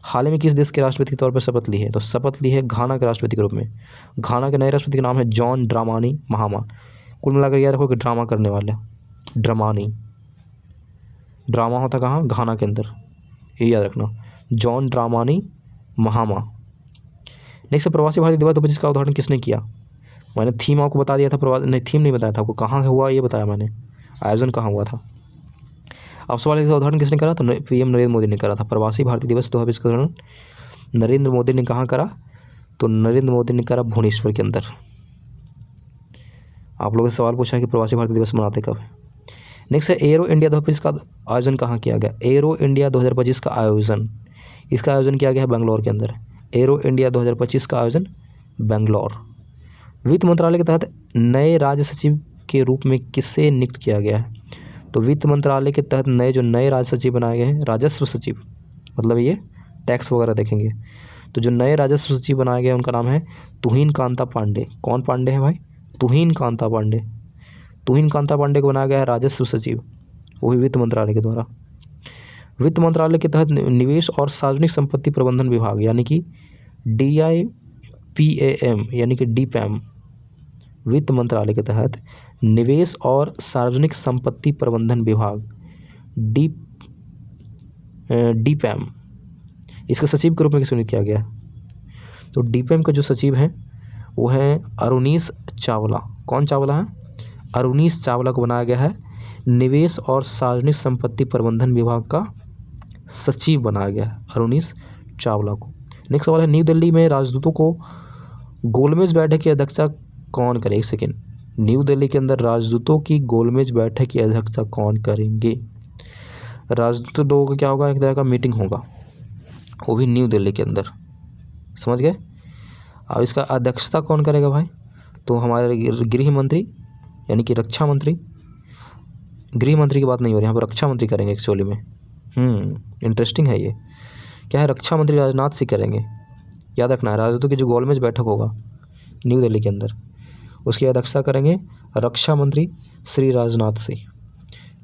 हाल ही में किस देश के राष्ट्रपति के तौर पर शपथ ली है? तो शपथ ली है घाना के राष्ट्रपति के रूप में। घाना के नए राष्ट्रपति का नाम है जॉन ड्रामानी महामा। कुल मिलाकर याद रखो कि ड्रामा करने वाले, ड्रामानी, ड्रामा होता कहाँ? घाना के अंदर, ये याद रखना, जॉन ड्रामानी महामा। नेक्स्ट प्रवासी भारतीय दिवस 2025 का उद्घाटन किसने किया? मैंने थीम आपको बता दिया था, नहीं थीम नहीं बताया था आपको, कहाँ हुआ ये बताया मैंने, आयोजन कहाँ हुआ था। अब सवाल इसका उद्घाटन किसने करा? तो पीएम नरेंद्र मोदी ने करा था। प्रवासी भारतीय दिवस 2025 का उद्घाटन नरेंद्र मोदी ने कहाँ करा? तो नरेंद्र मोदी ने करा भुवनेश्वर के अंदर। आप लोगों से सवाल पूछा है कि प्रवासी भारतीय दिवस मनाते कब है। नेक्स्ट है एरो इंडिया 2025 का आयोजन कहाँ किया गया? एरो इंडिया 2025 का आयोजन, इसका आयोजन किया गया है बेंगलोर के अंदर। एरो इंडिया 2025 का आयोजन बेंगलोर। वित्त मंत्रालय के तहत नए राज्य सचिव के रूप में किससे नियुक्त किया गया है? तो वित्त मंत्रालय के तहत नए राज्य सचिव बनाए गए हैं, राजस्व सचिव, मतलब ये टैक्स वगैरह देखेंगे। तो जो नए राजस्व सचिव बनाए गए उनका नाम है तुहिन कांता पांडे। कौन पांडे हैं भाई? तुहिन कांता पांडे। तुहिन कांता पांडे को बनाया गया है राजस्व सचिव, वो भी वित्त मंत्रालय के द्वारा। वित्त मंत्रालय के तहत निवेश और सार्वजनिक संपत्ति प्रबंधन विभाग यानी कि DIPAM यानी कि DPAM, वित्त मंत्रालय के तहत निवेश और सार्वजनिक संपत्ति प्रबंधन विभाग DPAM, इसके सचिव के रूप में किसे नियुक्त किया गया? तो DPAM का जो सचिव है वो है अरुणीश चावला। कौन चावला है? अरुणीश चावला को बनाया गया है निवेश और सार्वजनिक संपत्ति प्रबंधन विभाग का सचिव बनाया गया है अरुणीश चावला को। नेक्स्ट सवाल है न्यू दिल्ली में राजदूतों को गोलमेज बैठक की अध्यक्षता कौन करे? एक सेकेंड, न्यू दिल्ली के अंदर राजदूतों की गोलमेज बैठक की अध्यक्षता कौन करेंगे? राजदूत लोगों का क्या होगा? एक तरह का मीटिंग होगा, वो भी न्यू दिल्ली के अंदर, समझ गए? अब इसका अध्यक्षता कौन करेगा भाई? तो हमारे गृह मंत्री यानी कि रक्षा मंत्री, गृह मंत्री की बात नहीं हो रही यहाँ पर, रक्षा मंत्री करेंगे एक्चुअली में। इंटरेस्टिंग है ये, क्या है? रक्षा मंत्री राजनाथ सिंह करेंगे। याद रखना है राजदूतों की जो गोलमेज बैठक होगा न्यू दिल्ली के अंदर, उसकी अध्यक्षता करेंगे रक्षा मंत्री श्री राजनाथ सिंह।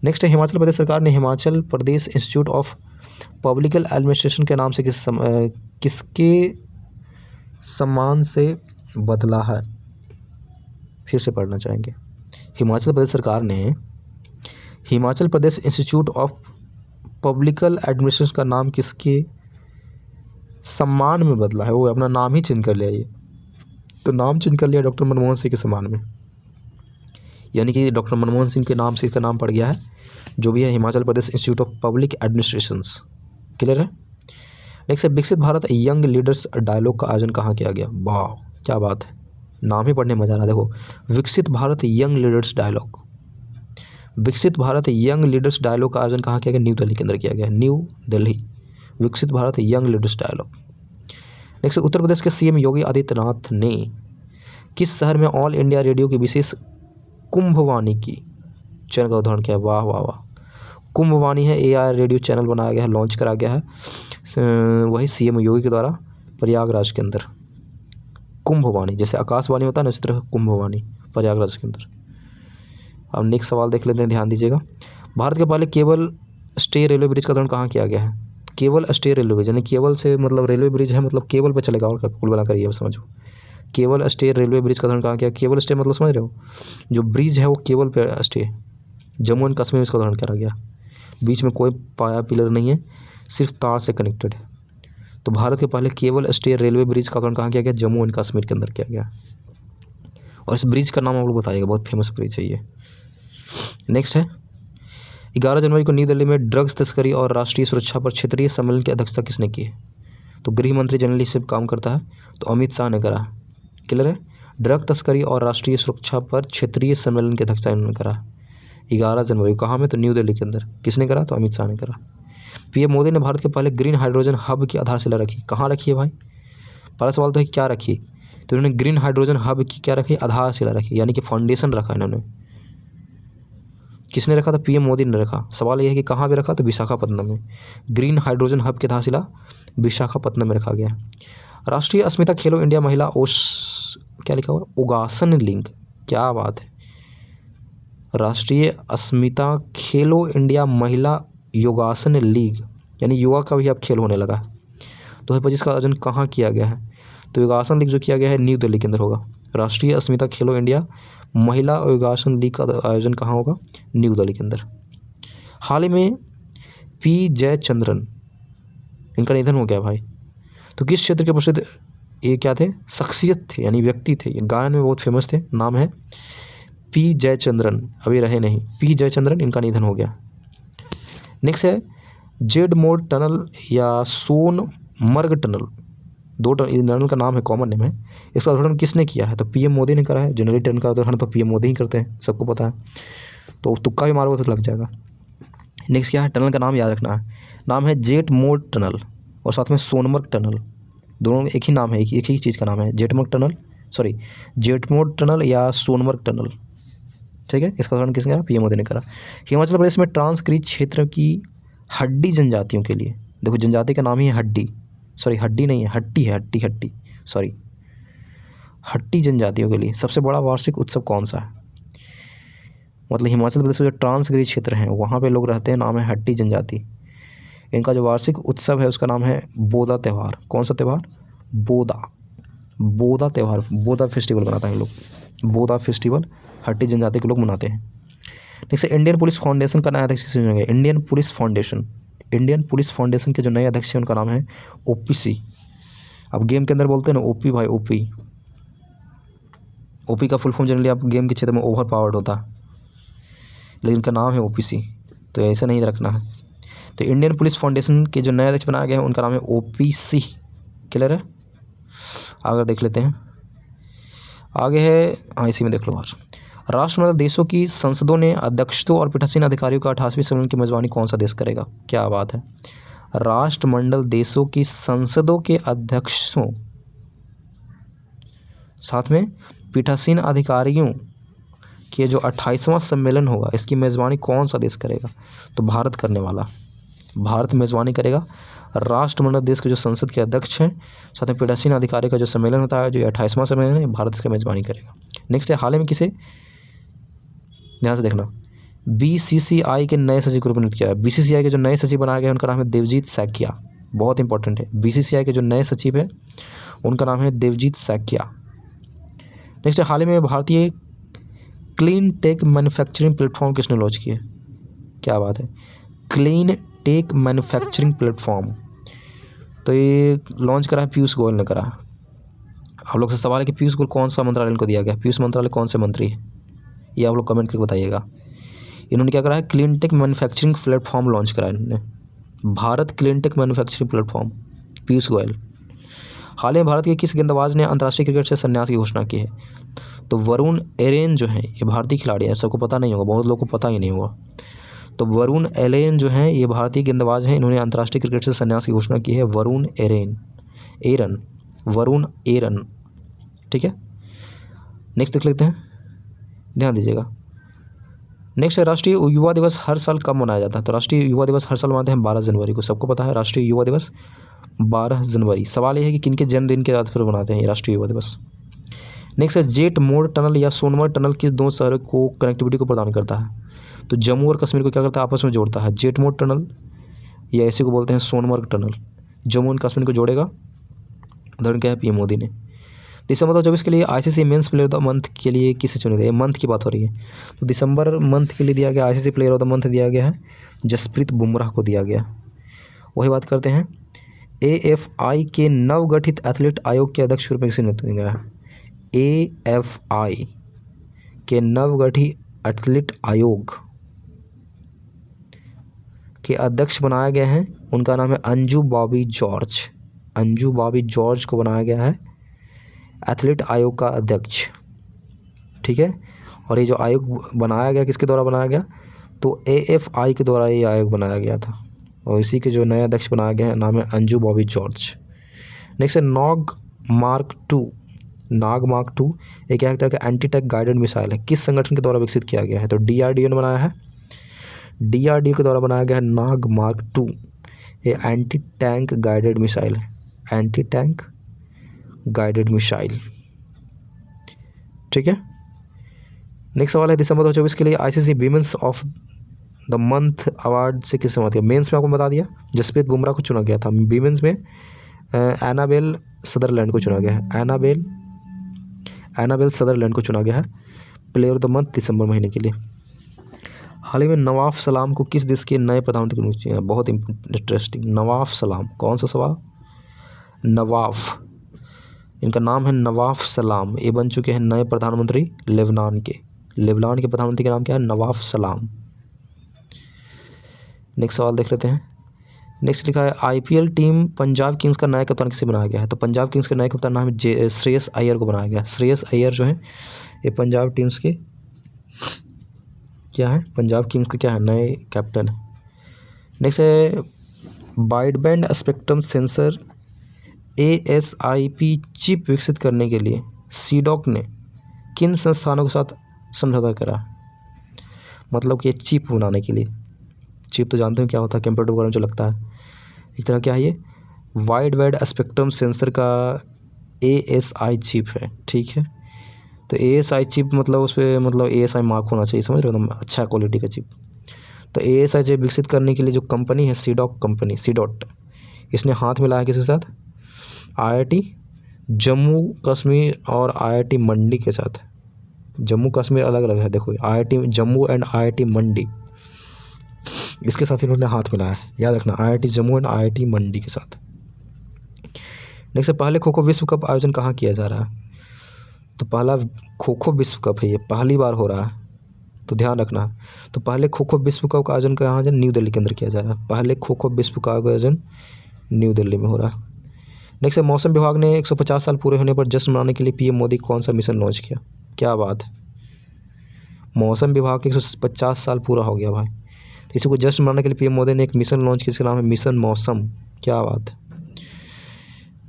नेक्स्ट है हिमाचल प्रदेश सरकार ने Himachal Pradesh institute of public administration के नाम से किसके सम्मान से बदला है? फिर से पढ़ना चाहेंगे। हिमाचल प्रदेश सरकार ने Himachal Pradesh institute of public administration का नाम किसके सम्मान में बदला है? वो अपना नाम ही चेंज कर लिया, ये तो नाम चेंज कर लिया डॉक्टर मनमोहन सिंह के सम्मान में, यानी कि डॉक्टर मनमोहन सिंह के नाम से इसका नाम पड़ गया है, जो भी है Himachal Pradesh institute of public administrations. Clear है? नेक्स्ट है Viksit Bharat young leaders dialogue का आयोजन कहाँ किया गया? वाह क्या बात है, नाम ही पढ़ने में मजा आ रहा है। देखो विकसित भारत यंग लीडर्स डायलॉग, विकसित भारत यंग लीडर्स डायलॉग का आयोजन कहाँ किया गया? न्यू दिल्ली के अंदर किया गया, new Delhi, Viksit Bharat young leaders dialogue. Next Uttar Pradesh के सीएम योगी आदित्यनाथ ने किस शहर में ऑल इंडिया रेडियो की विशेष कुंभवाणी की चैनल का उदाहरण किया? वाह वाह वाह, कुंभवाणी है AIR रेडियो चैनल बनाया गया है, लॉन्च करा गया है वही सीएम योगी के द्वारा प्रयागराज के अंदर। कुंभवाणी जैसे आकाशवाणी होता है ना, इस तरह कुंभवाणी प्रयागराज के अंदर। अब नेक्स्ट सवाल देख लेते हैं, ध्यान दीजिएगा। भारत के पहले केबल स्टे रेलवे ब्रिज का उद्घाटन कहाँ किया गया है? केबल स्टे रेलवे ब्रिज यानी केबल से मतलब रेलवे ब्रिज है, मतलब केबल पे चलेगा और कुल मिलाकर ये समझो। केबल स्टे रेलवे ब्रिज का उदाहरण कहाँ किया? केबल स्टे मतलब समझ रहे हो, जो ब्रिज है वो केबल पे स्टे। जम्मू एंड कश्मीर में इसका उदाहरण करा गया, बीच में कोई पाया पिलर नहीं है, सिर्फ तार से कनेक्टेड है। तो भारत के पहले केबल स्टे रेलवे ब्रिज का उदाहरण कहाँ किया गया? जम्मू एंड कश्मीर के अंदर किया गया। और इस ब्रिज का नाम आप लोग बताइएगा, बहुत फेमस ब्रिज है ये। नेक्स्ट है 11 जनवरी को नई दिल्ली में ड्रग्स तस्करी और राष्ट्रीय सुरक्षा पर क्षेत्रीय सम्मेलन की अध्यक्षता किसने की है? तो गृह मंत्री जनरली से काम करता है, तो अमित शाह ने करा। क्लियर है? ड्रग तस्करी और राष्ट्रीय सुरक्षा पर क्षेत्रीय सम्मेलन की अध्यक्षता इन्होंने करा 11 जनवरी। कहाँ में? तो न्यू दिल्ली के अंदर। किसने करा? तो अमित शाह ने करा। पीएम मोदी ने भारत के पहले ग्रीन हाइड्रोजन हब की आधारशिला रखी। कहाँ रखी है भाई? पहला सवाल तो है क्या रखी, तो इन्होंने ग्रीन हाइड्रोजन हब की क्या रखी? आधारशिला रखी, यानी कि फाउंडेशन रखा इन्होंने। किसने रखा? था पीएम मोदी ने रखा। सवाल यह है कि कहाँ पे रखा? तो विशाखापट्टनम में। ग्रीन हाइड्रोजन हब की आधारशिला विशाखापट्टनम में रखा गया है। राष्ट्रीय अस्मिता खेलो इंडिया महिला क्या लिखा हुआ? योगासन लीग। क्या बात है, राष्ट्रीय अस्मिता खेलो इंडिया महिला योगासन लीग, यानी योगा का भी अब खेल होने लगा। 2025 का आयोजन कहाँ किया गया है? तो योगासन लीग जो किया गया है न्यू दिल्ली के अंदर होगा। राष्ट्रीय अस्मिता खेलो इंडिया महिला योगासन लीग का आयोजन कहाँ होगा? न्यू दिल्ली के अंदर। हाल ही में पी जयचंद्रन, इनका निधन हो गया भाई। तो किस क्षेत्र के प्रसिद्ध ये क्या थे? शख्सियत थे, यानी व्यक्ति थे, ये गायन में बहुत फेमस थे। नाम है पी जयचंद्रन, अभी रहे नहीं। पी जयचंद्रन, इनका निधन हो गया। नेक्स्ट है जेड मोड टनल या सोनमर्ग टनल, दो टनल का नाम है, कॉमन नेम है। इसका उद्घाटन किसने किया है? तो पीएम मोदी ने करा है। जनरली टनल का उद्घाटन तो पीएम मोदी ही करते हैं, सबको पता है, तो तुक्का भी मारोगे तो लग जाएगा। नेक्स्ट क्या है? टनल का नाम याद रखना है, नाम है जेट मोड टनल और साथ में सोनमर्ग टनल, दोनों एक ही नाम है, एक ही चीज़ का नाम है, जेटमोड टनल या सोनमर्ग टनल। ठीक है, इसका उदाहरण किसने करा? पीएम मोदी ने करा। हिमाचल प्रदेश में ट्रांसक्रीज क्षेत्र की हड्डी जनजातियों के लिए, देखो जनजाति का नाम ही है हड्डी, सॉरी हड्डी नहीं है, हट्टी है, हट्टी सॉरी, हट्टी जनजातियों के लिए सबसे बड़ा वार्षिक उत्सव कौन सा है? मतलब हिमाचल प्रदेश में जो ट्रांसक्रीज क्षेत्र हैं वहाँ पे लोग रहते हैं, नाम है हट्टी जनजाति। इनका जो वार्षिक उत्सव है उसका नाम है बोदा त्यौहार। कौन सा त्यौहार? बोदा त्यौहार, बोदा फेस्टिवल मनाता है लोग, बोदा फेस्टिवल हट्टी जनजाति के लोग मनाते हैं। नेक्स्ट इंडियन पुलिस फाउंडेशन का नया अध्यक्ष किसे चुना गया? इंडियन पुलिस फाउंडेशन के जो नए अध्यक्ष हैं उनका नाम है ओपीसी। अब गेम के अंदर बोलते हैं ना ओपी भाई, ओपी का फुल फॉर्म जनरली आप गेम के क्षेत्र में ओवर पावर्ड होता है, लेकिन इनका नाम है ओपीसी, तो ऐसा नहीं रखना है। तो इंडियन पुलिस फाउंडेशन के जो नए अध्यक्ष बनाया गया है उनका नाम है ओपीसी। क्लियर है? आगे देख लेते हैं, आगे है, हाँ इसी में देख लो। आज राष्ट्रमंडल देशों की संसदों ने अध्यक्षों और पीठासीन अधिकारियों का 28वें सम्मेलन की मेजबानी कौन सा देश करेगा? क्या बात है, राष्ट्रमंडल देशों की संसदों के अध्यक्षों साथ में पीठासीन अधिकारियों के जो 28वां सम्मेलन होगा इसकी मेज़बानी कौन सा देश करेगा? तो भारत करने वाला, भारत मेज़बानी करेगा। राष्ट्रमंडल देश के जो संसद के अध्यक्ष हैं साथ में पीठासीन अधिकारी का जो सम्मेलन होता है, जो 28वां सम्मेलन है, भारत इसका मेज़बानी करेगा। नेक्स्ट है हाल ही में किसे, ध्यान से देखना, बीसीसीआई के नए सचिव को नियुक्त किया है। बीसीसीआई के जो नए सचिव बनाए गए उनका नाम है देवजीत सैकिया, बहुत इंपॉर्टेंट है। बीसीसीआई के जो नए सचिव है उनका नाम है देवजीत सैकिया। नेक्स्ट हाल ही में भारतीय क्लीन टेक मैन्युफैक्चरिंग प्लेटफॉर्म किसने लॉन्च किया? क्या बात है, क्लीन टेक मैन्युफैक्चरिंग प्लेटफॉर्म, तो ये लॉन्च करा है पीयूष गोयल ने करा। आप लोग से सवाल है कि पीयूष गोयल कौन सा मंत्रालय इनको दिया गया? पीयूष मंत्रालय कौन से मंत्री है ये आप लोग कमेंट करके बताइएगा। इन्होंने क्या करा है? Clean tech manufacturing platform launch करा है इन्होंने, Bharat clean tech manufacturing platform, Piyush Goyal. हाल ही में भारत के किस गेंदबाज ने अंतर्राष्ट्रीय क्रिकेट से संन्यास की घोषणा की है? तो वरुण एलेन जो है ये भारतीय खिलाड़ी है, सबको पता नहीं होगा, बहुत लोगों को पता ही नहीं होगा। तो वरुण एलेन जो है ये भारतीय गेंदबाज हैं, इन्होंने अंतर्राष्ट्रीय क्रिकेट से संन्यास की घोषणा की है। वरुण एरन, ठीक है। नेक्स्ट देख लेते हैं, ध्यान दीजिएगा। नेक्स्ट है राष्ट्रीय युवा दिवस हर साल कब मनाया जाता है? तो राष्ट्रीय युवा दिवस हर साल मनाते हैं 12 जनवरी को, सबको पता है राष्ट्रीय युवा दिवस 12 जनवरी। सवाल ये है कि किनके जन्मदिन के आधार पर मनाते हैं ये राष्ट्रीय युवा दिवस। नेक्स्ट है जेट मोड टनल या सोनमर्ग टनल किस दो शहरों को कनेक्टिविटी को प्रदान करता है? तो जम्मू और कश्मीर को क्या करता है? आपस में जोड़ता है। जेट मोड टनल या ऐसे को बोलते हैं सोनमर्ग टनल, जम्मू एंड कश्मीर को जोड़ेगा। उदाहरण क्या है? पीएम मोदी ने। दिसंबर 2024 के लिए ICC men's player of the month के लिए किसे चुना गया? मंथ की बात हो रही है, तो दिसंबर मंथ के लिए दिया गया ICC player of the month दिया गया है जसप्रीत बुमराह को दिया गया। वही बात करते हैं, एएफआई के नवगठित एथलीट आयोग के अध्यक्ष के रूप में किसे नियुक्त किया गया है? एएफआई के नवगठित एथलीट आयोग के अध्यक्ष बनाया गया है, उनका नाम है अंजू बॉबी जॉर्ज। अंजू बॉबी जॉर्ज को बनाया गया है एथलीट आयोग का अध्यक्ष, ठीक है। और ये जो आयोग बनाया गया किसके द्वारा बनाया गया? तो एएफआई के द्वारा ये आयोग बनाया गया था, और इसी के जो नए अध्यक्ष बनाया गया है नाम है अंजू बॉबी जॉर्ज। नेक्स्ट है नाग मार्क 2। नाग मार्क 2 एक तरह का एंटी टैंक गाइडेड मिसाइल है, किस संगठन के द्वारा विकसित किया गया है? तो डीआरडीओ ने बनाया है, डीआरडीओ के द्वारा बनाया गया है नाग मार्क 2। ये एंटी टैंक गाइडेड मिसाइल है, एंटी टैंक गाइडेड मिसाइल, ठीक है। नेक्स्ट सवाल है, दिसंबर 2024 के लिए ICC women's of the month award से किस सम्मानित किया? मेंस में आपको बता दिया जसप्रीत बुमराह को चुना गया था, विमेंस में एनाबेल सदरलैंड को चुना गया है, एनाबेल सदरलैंड को चुना गया है प्लेयर ऑफ द मंथ दिसंबर महीने के लिए। हाल ही में नवाफ सलाम को किस देश के नए प्रधानमंत्री नियुक्त किया? बहुत इंटरेस्टिंग, नवाफ सलाम, कौन सा सवाल? नवाफ, इनका नाम है नवाफ सलाम, ये बन चुके हैं नए प्रधानमंत्री लेबनान के। लेबनान के प्रधानमंत्री का नाम क्या है? नवाफ सलाम। नेक्स्ट सवाल देख लेते हैं। नेक्स्ट लिखा है, आईपीएल टीम पंजाब किंग्स का नया कप्तान किसे बनाया गया है? तो पंजाब किंग्स का नया कप्तान नाम है श्रेयस अय्यर को बनाया गया। श्रेयस अय्यर जो है ये पंजाब टीम्स के क्या है? पंजाब किंग्स के क्या है? नए कैप्टन है। नेक्स्ट है, wideband spectrum sensor ASIP chip विकसित करने के लिए सीडॉक ने किन संस्थानों के साथ समझौता करा? मतलब कि चिप बनाने के लिए, चिप तो जानते हो क्या होता है, कंप्यूटर वगैरह में जो लगता है, इस तरह क्या है ये वाइड बैड स्पेक्ट्रम सेंसर का ASI चिप है, ठीक है। तो ASI चिप मतलब उस पर मतलब ASI मार्क होना चाहिए, समझ रहे हो, एकदम अच्छा क्वालिटी का चिप। तो ASI चिप विकसित करने के लिए जो कंपनी है सीडॉक कंपनी, सीडॉट, इसने हाथ मिलाया किसके साथ? IIT जम्मू कश्मीर और IIT मंडी के साथ। जम्मू कश्मीर अलग अलग है, देखो IIT जम्मू एंड IIT मंडी, इसके साथ इन्होंने हाथ मिलाया है, याद रखना, IIT जम्मू एंड IIT मंडी के साथ। नेक्स्ट, पहले खो खो विश्व कप आयोजन कहाँ किया जा रहा है? तो पहला खो खो विश्व कप है, ये पहली बार हो रहा है, तो ध्यान रखना। तो पहले खो खो विश्व कप का आयोजन कहाँ है? न्यू दिल्ली के अंदर किया जा रहा है। पहले खो खो विश्व का आयोजन न्यू दिल्ली में हो रहा है। नेक्स्ट, मौसम विभाग ने 150 साल पूरे होने पर जश्न मनाने के लिए PM मोदी कौन सा मिशन लॉन्च किया? क्या बात है, मौसम विभाग के 150 साल पूरा हो गया भाई, तो इसी को जश्न मनाने के लिए PM मोदी ने एक मिशन लॉन्च किया, इसका नाम है मिशन मौसम। क्या बात है।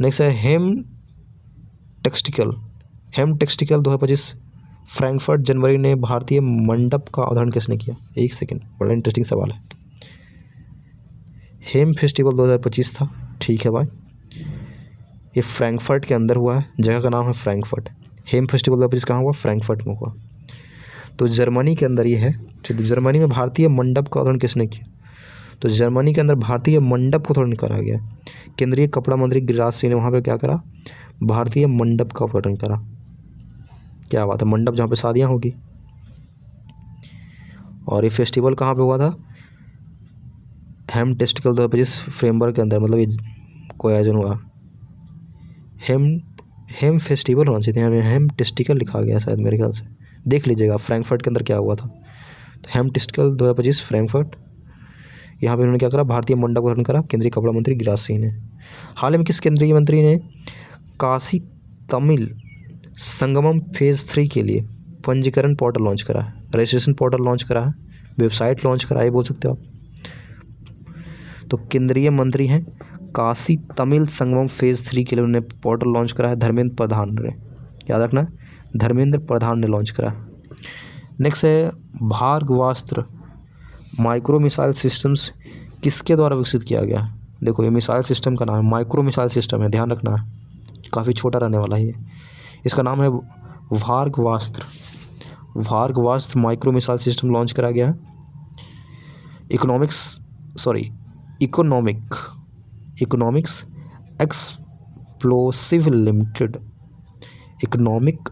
नेक्स्ट है, हेम टेक्सटिकल 2025 फ्रैंकफर्ट जनवरी ने भारतीय मंडप का अवतरण किसने किया? एक सेकेंड, बड़ा इंटरेस्टिंग सवाल है। हेम फेस्टिवल 2025 था, ठीक है भाई, ये फ्रैंकफर्ट के अंदर हुआ है, जगह का नाम है फ्रैंकफर्ट। हेम फेस्टिवल 2025 कहाँ हुआ? फ्रैंकफर्ट में हुआ, तो जर्मनी के अंदर ये है। ठीक, जर्मनी में भारतीय मंडप का अवतरण किसने किया? तो जर्मनी के अंदर भारतीय मंडप का अवतरण करा गया, केंद्रीय कपड़ा मंत्री गिरिराज सिंह ने वहाँ पे क्या करा? भारतीय मंडप का अवतरण करा। क्या बात है, मंडप जहाँ पे शादियाँ होगी। और ये फेस्टिवल कहाँ पे हुआ था? हेम टेक्सटिकल 2025 फ्रेमवर्क के अंदर, मतलब ये कोई आयोजन हुआ। हेम फेस्टिवल होना चाहिए, यहाँ हेम टेक्सटिकल लिखा गया शायद, मेरे ख्याल से, देख लीजिएगा फ्रैंकफर्ट के अंदर क्या हुआ था। तो हेम टेक्सटिकल 2025 फ्रैंकफर्ट, यहाँ पे उन्होंने क्या करा? भारतीय मंडप का अवतरण करा, केंद्रीय कपड़ा मंत्री गिरिराज सिंह ने। हाल ही में किस केंद्रीय मंत्री ने काशी तमिल संगमम फेज़ 3 के लिए पंजीकरण पोर्टल लॉन्च करा है, रजिस्ट्रेशन पोर्टल लॉन्च करा है, वेबसाइट लॉन्च करा है, बोल सकते हो आप। तो केंद्रीय मंत्री हैं काशी तमिल संगमम फेज़ 3 के लिए उन्होंने पोर्टल लॉन्च करा है, धर्मेंद्र प्रधान ने, याद रखना, धर्मेंद्र प्रधान ने लॉन्च करा। नेक्स्ट है, भार्गवास्त्र माइक्रो मिसाइल सिस्टम्स किसके द्वारा विकसित किया गया है? देखो ये मिसाइल सिस्टम का नाम है, माइक्रो मिसाइल सिस्टम है, ध्यान रखना है, काफ़ी छोटा रहने वाला है ये। इसका नाम है Bhargavastra micro missile system launch करा गया है। Economics explosive limited economic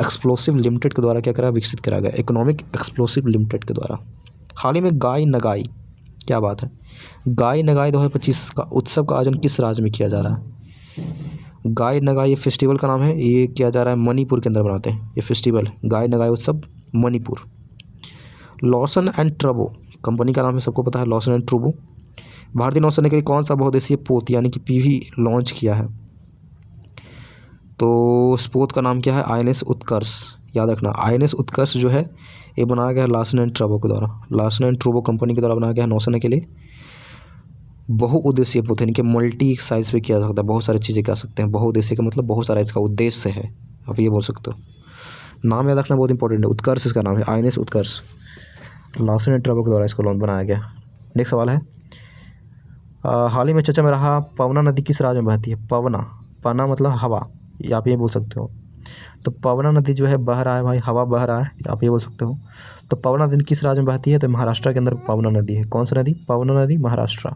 explosive limited के द्वारा क्या करा, विकसित करा गया, इकोनॉमिक एक्सप्लोसिव लिमिटेड के द्वारा। हाल ही में गाय नगाई, क्या बात है, गाय नगाई 2025 का उत्सव का आयोजन किस राज्य में किया जा रहा है? गाय नगाई ये फेस्टिवल का नाम है, ये किया जा रहा है मणिपुर के अंदर बनाते हैं ये फेस्टिवल, गाय नगाई उत्सव Manipur. Lawson and turbo company का नाम है, सबको पता है लॉसन एंड ट्रूबो। भारतीय नौसेना के लिए कौन सा बहुउद्देशीय पोत यानी कि पीवी लॉन्च किया है? तो उस पोत का नाम क्या है? INS उत्कर्ष। याद रखना INS उत्कर्ष जो है ये बनाया गया है लॉसन एंड ट्रूबो के द्वारा, लॉसन एंड ट्रूबो कंपनी के द्वारा बनाया गया है नौसेना के लिए बहुउद्देशीय पोत, यानी कि मल्टी साइज पे किया जा सकता है, बहुत सारी चीज़ें कर सकते हैं। बहुउद्देशीय का मतलब बहुत सारा इसका उद्देश्य है, आप ये बोल सकते हो। नाम याद रखना बहुत इंपॉर्टेंट है, उत्कर्ष इसका नाम है, INS उत्कर्ष, लॉसन एंड ट्रूबो के द्वारा इसको लॉन्च बनाया गया। नेक्स्ट सवाल है, हाल ही में चर्चा में रहा पवना नदी किस राज्य में बहती है? पवना मतलब हवा, या आप ये बोल सकते हो। तो पवना नदी जो है बह रहा है भाई, हवा बह रहा है, आप ये बोल सकते हो। तो पवना नदी किस राज्य में बहती है? तो महाराष्ट्र के अंदर पवना नदी है। कौन सी नदी? पवना नदी, महाराष्ट्र।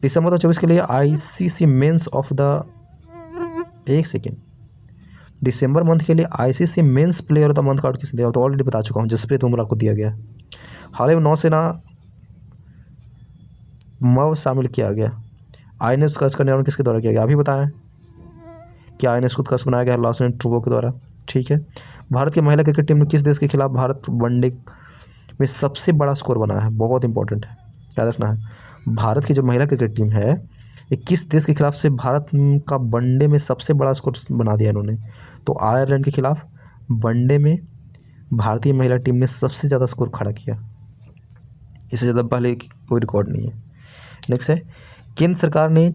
दिसंबर 2024 के लिए ICC मेंस ऑफ द, एक सेकेंड, दिसंबर मंथ के लिए ICC men's player of the month card किसे दिया? तो ऑलरेडी बता चुका हूँ, जसप्रीत बुमराह को दिया गया। हाल ही में नौसेना मव शामिल किया गया। INS उत्कर्ष का निर्माण किसके द्वारा किया गया? अभी बताएं कि INS उत्कर्ष बनाया गया लॉसन एंड ट्रूबो के द्वारा। ठीक है। भारत की महिला क्रिकेट टीम ने किस देश के खिलाफ भारत वनडे में सबसे बड़ा स्कोर बनाया है? बहुत इंपॉर्टेंट है, याद रखना है। भारत की जो महिला क्रिकेट टीम है ये किस देश के खिलाफ से भारत का वनडे में सबसे बड़ा स्कोर बना दिया इन्होंने? तो आयरलैंड के खिलाफ वनडे में भारतीय महिला टीम ने सबसे ज़्यादा स्कोर खड़ा किया, इससे ज़्यादा पहले कोई रिकॉर्ड नहीं है। नेक्स्ट है, केंद्र सरकार ने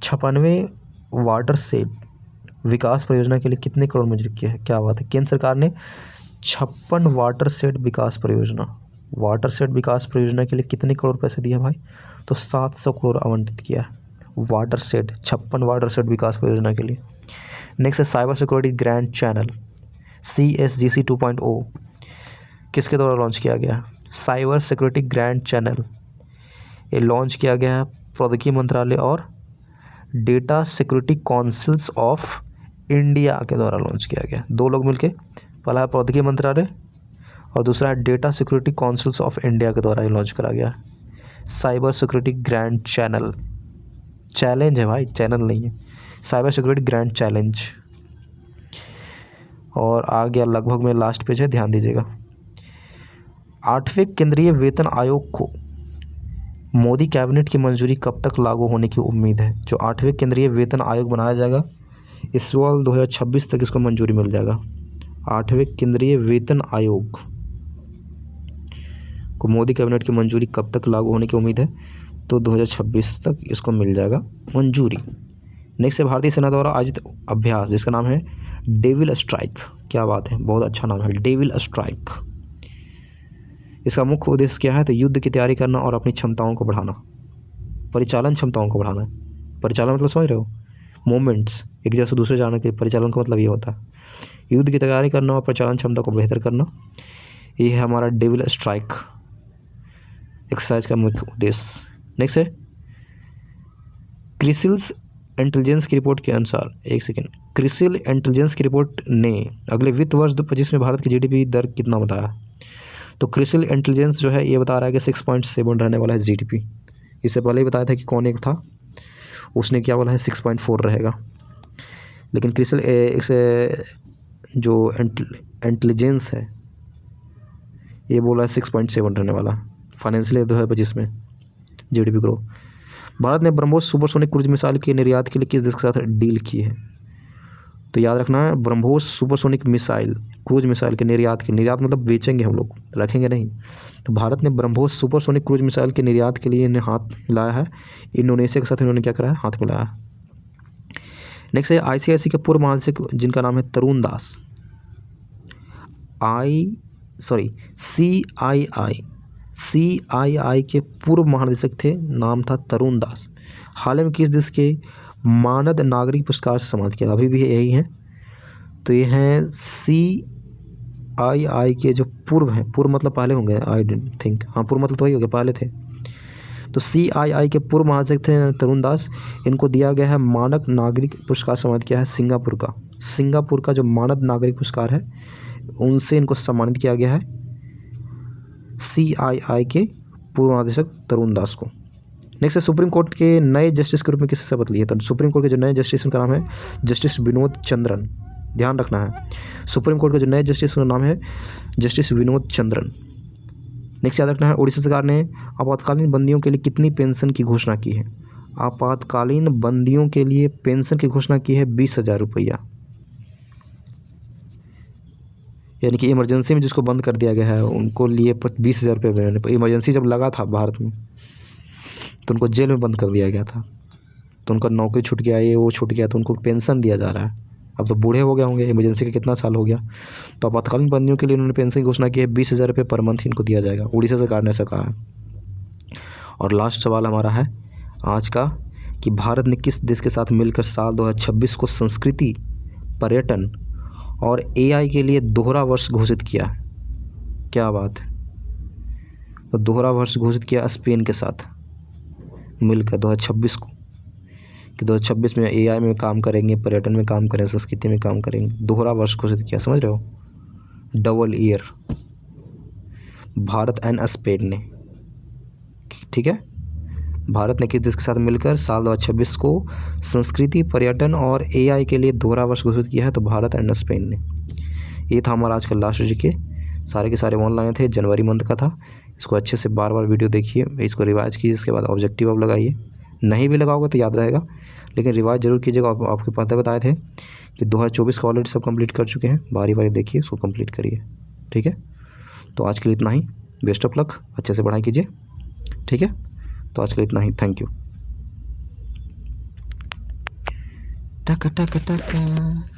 96वें वाटरशेड विकास परियोजना के लिए कितने करोड़ मंजूर किए हैं? क्या बात है, केंद्र सरकार ने 56 वाटरशेड विकास परियोजना के लिए कितने करोड़ पैसे दिए भाई? तो 700 करोड़ आवंटित किया है वाटरशेड, 56 वाटरशेड विकास परियोजना के लिए। नेक्स्ट है, cyber security grand channel CSGC 2.0 किसके द्वारा लॉन्च किया गया? साइबर सिक्योरिटी ग्रैंड चैनल ये लॉन्च किया गया है प्रौद्योगिकी मंत्रालय और data security councils of India के द्वारा लॉन्च किया गया। दो लोग मिलके, पहला है प्रौद्योगिकी मंत्रालय और दूसरा है data security councils of India के द्वारा ये लॉन्च करा गया। Cyber security grand channel, challenge है भाई, चैनल नहीं है, साइबर सिक्योरिटी ग्रैंड चैलेंज। और आ गया लगभग में लास्ट पेज है, ध्यान दीजिएगा। 8वें केंद्रीय वेतन आयोग को मोदी कैबिनेट की मंजूरी कब तक लागू होने की उम्मीद है? जो 8वें केंद्रीय वेतन आयोग बनाया जाएगा इस साल 2026 तक इसको मंजूरी मिल जाएगा। 8वें केंद्रीय वेतन आयोग को मोदी कैबिनेट की मंजूरी कब तक लागू होने की उम्मीद है? तो 2026 तक इसको मिल जाएगा मंजूरी। नेक्स्ट है, भारतीय सेना द्वारा आयोजित अभ्यास जिसका नाम है डेविल स्ट्राइक। क्या बात है, बहुत अच्छा नाम है, डेविल स्ट्राइक। इसका मुख्य उद्देश्य क्या है? तो युद्ध की तैयारी करना और अपनी क्षमताओं को बढ़ाना, परिचालन क्षमताओं को बढ़ाना है। परिचालन मतलब समझ रहे हो, मूवमेंट्स, एक जगह से दूसरे जाने के परिचालन का मतलब ये होता है। युद्ध की तैयारी करना और परिचालन क्षमता को बेहतर करना, ये है हमारा डेविल स्ट्राइक एक्सरसाइज का मुख्य उद्देश्य। नेक्स्ट है, क्रिसिल्स इंटेलिजेंस की रिपोर्ट के अनुसार, एक सेकेंड, क्रिसिल इंटेलिजेंस की रिपोर्ट ने अगले वित्त वर्ष 2025 में भारत की GDP दर कितना बताया? तो क्रिसिल इंटेलिजेंस जो है ये बता रहा है कि 6.7 रहने वाला है GDP। इससे पहले ही बताया था कि कौन एक था, उसने क्या बोला है 6.4 रहेगा, लेकिन क्रिसिल जो इंटेलिजेंस है ये बोला है 6.7 रहने वाला फाइनेंशियल 2025 में GDP ग्रोथ। भारत ने ब्रह्मोस सुपरसोनिक क्रूज मिसाइल के निर्यात के लिए किस देश के साथ डील की है? तो याद रखना है, BrahMos supersonic missile cruise missile के निर्यात मतलब बेचेंगे हम लोग, रखेंगे नहीं। तो भारत ने ब्रह्मोस सुपरसोनिक क्रूज मिसाइल के निर्यात के लिए इन्हें हाथ मिलाया है, इंडोनेशिया के साथ इन्होंने क्या करा है, हाथ मिलाया है। नेक्स्ट है, ICICI के पूर्व महानिदेशक जिनका नाम है तरुण दास, CII के पूर्व महानिदेशक थे, नाम था तरुण दास। हाल ही में किस देश के मानद नागरिक पुरस्कार से सम्मानित किया? अभी भी यही हैं, तो ये हैं CII के जो पूर्व हैं, पूर्व मतलब पहले होंगे, आई डोंट थिंक, हाँ पूर्व मतलब तो वही हो गया, पहले थे। तो CII के पूर्व महासचिव थे तरुण दास, इनको दिया गया है मानक नागरिक पुरस्कार सम्मानित किया है सिंगापुर का जो मानक नागरिक पुरस्कार है उनसे इनको सम्मानित किया गया है CII के पूर्व महानिदेशक तरुण दास को। नेक्स्ट है सुप्रीम कोर्ट के नए जस्टिस के रूप में किससे शपथ ली है? तो सुप्रीम कोर्ट के जो नए जस्टिस उनका नाम है जस्टिस विनोद चंद्रन, ध्यान रखना है। सुप्रीम कोर्ट के जो नए जस्टिस उनका नाम है जस्टिस विनोद चंद्रन। नेक्स्ट याद रखना है उड़ीसा सरकार ने आपातकालीन बंदियों के लिए कितनी पेंशन की घोषणा की है? आपातकालीन बंदियों के लिए पेंशन की घोषणा की है 20,000 रुपया, यानी कि इमरजेंसी में जिसको बंद कर दिया गया है उनको लिए 20,000 रुपये। इमरजेंसी जब लगा था भारत में तो उनको जेल में बंद कर दिया गया था, तो उनका नौकरी छूट गया, ये वो छूट गया, तो उनको पेंशन दिया जा रहा है। अब तो बूढ़े हो गए होंगे, इमरजेंसी का कितना साल हो गया, तो आपातकालीन बंदियों के लिए उन्होंने पेंशन की घोषणा की है 20,000 रुपये पर मंथ इनको दिया जाएगा। उड़ीसा सरकार ने ऐसा कहा है। और लास्ट सवाल हमारा है आज का कि भारत ने किस देश के साथ मिलकर साल 2026 को संस्कृति, पर्यटन और AI के लिए दोहरा वर्ष घोषित किया है? क्या बात है, तो दोहरा वर्ष घोषित किया स्पेन के साथ मिलकर 2026 को, कि 2026 में AI में काम करेंगे, पर्यटन में काम करेंगे, संस्कृति में काम करेंगे। दोहरा वर्ष घोषित किया, समझ रहे हो, double year, Bharat and Spain ने। ठीक है, भारत ने किस देश के साथ मिलकर साल 2026 को संस्कृति, पर्यटन और AI के लिए दोहरा वर्ष घोषित किया है? तो भारत एंड स्पेन ने। ये था हमारा आज का लास्ट जीके, सारे के सारे ऑनलाइन थे, जनवरी मंथ का था। इसको अच्छे से बार बार वीडियो देखिए, इसको रिवाइज कीजिए, इसके बाद ऑब्जेक्टिव अब लगाइए। नहीं भी लगाओगे तो याद रहेगा, लेकिन रिवाइज जरूर कीजिएगा। आपके पता बताए थे कि 2024 का ऑलरेडी सब कंप्लीट कर चुके हैं, बारी बारी देखिए, इसको कंप्लीट करिए। ठीक है, तो आज के लिए इतना ही, बेस्ट ऑफ लक, अच्छे से पढ़ाई कीजिए। ठीक है, तो आज के लिए इतना ही, थैंक यू। टका टका टका।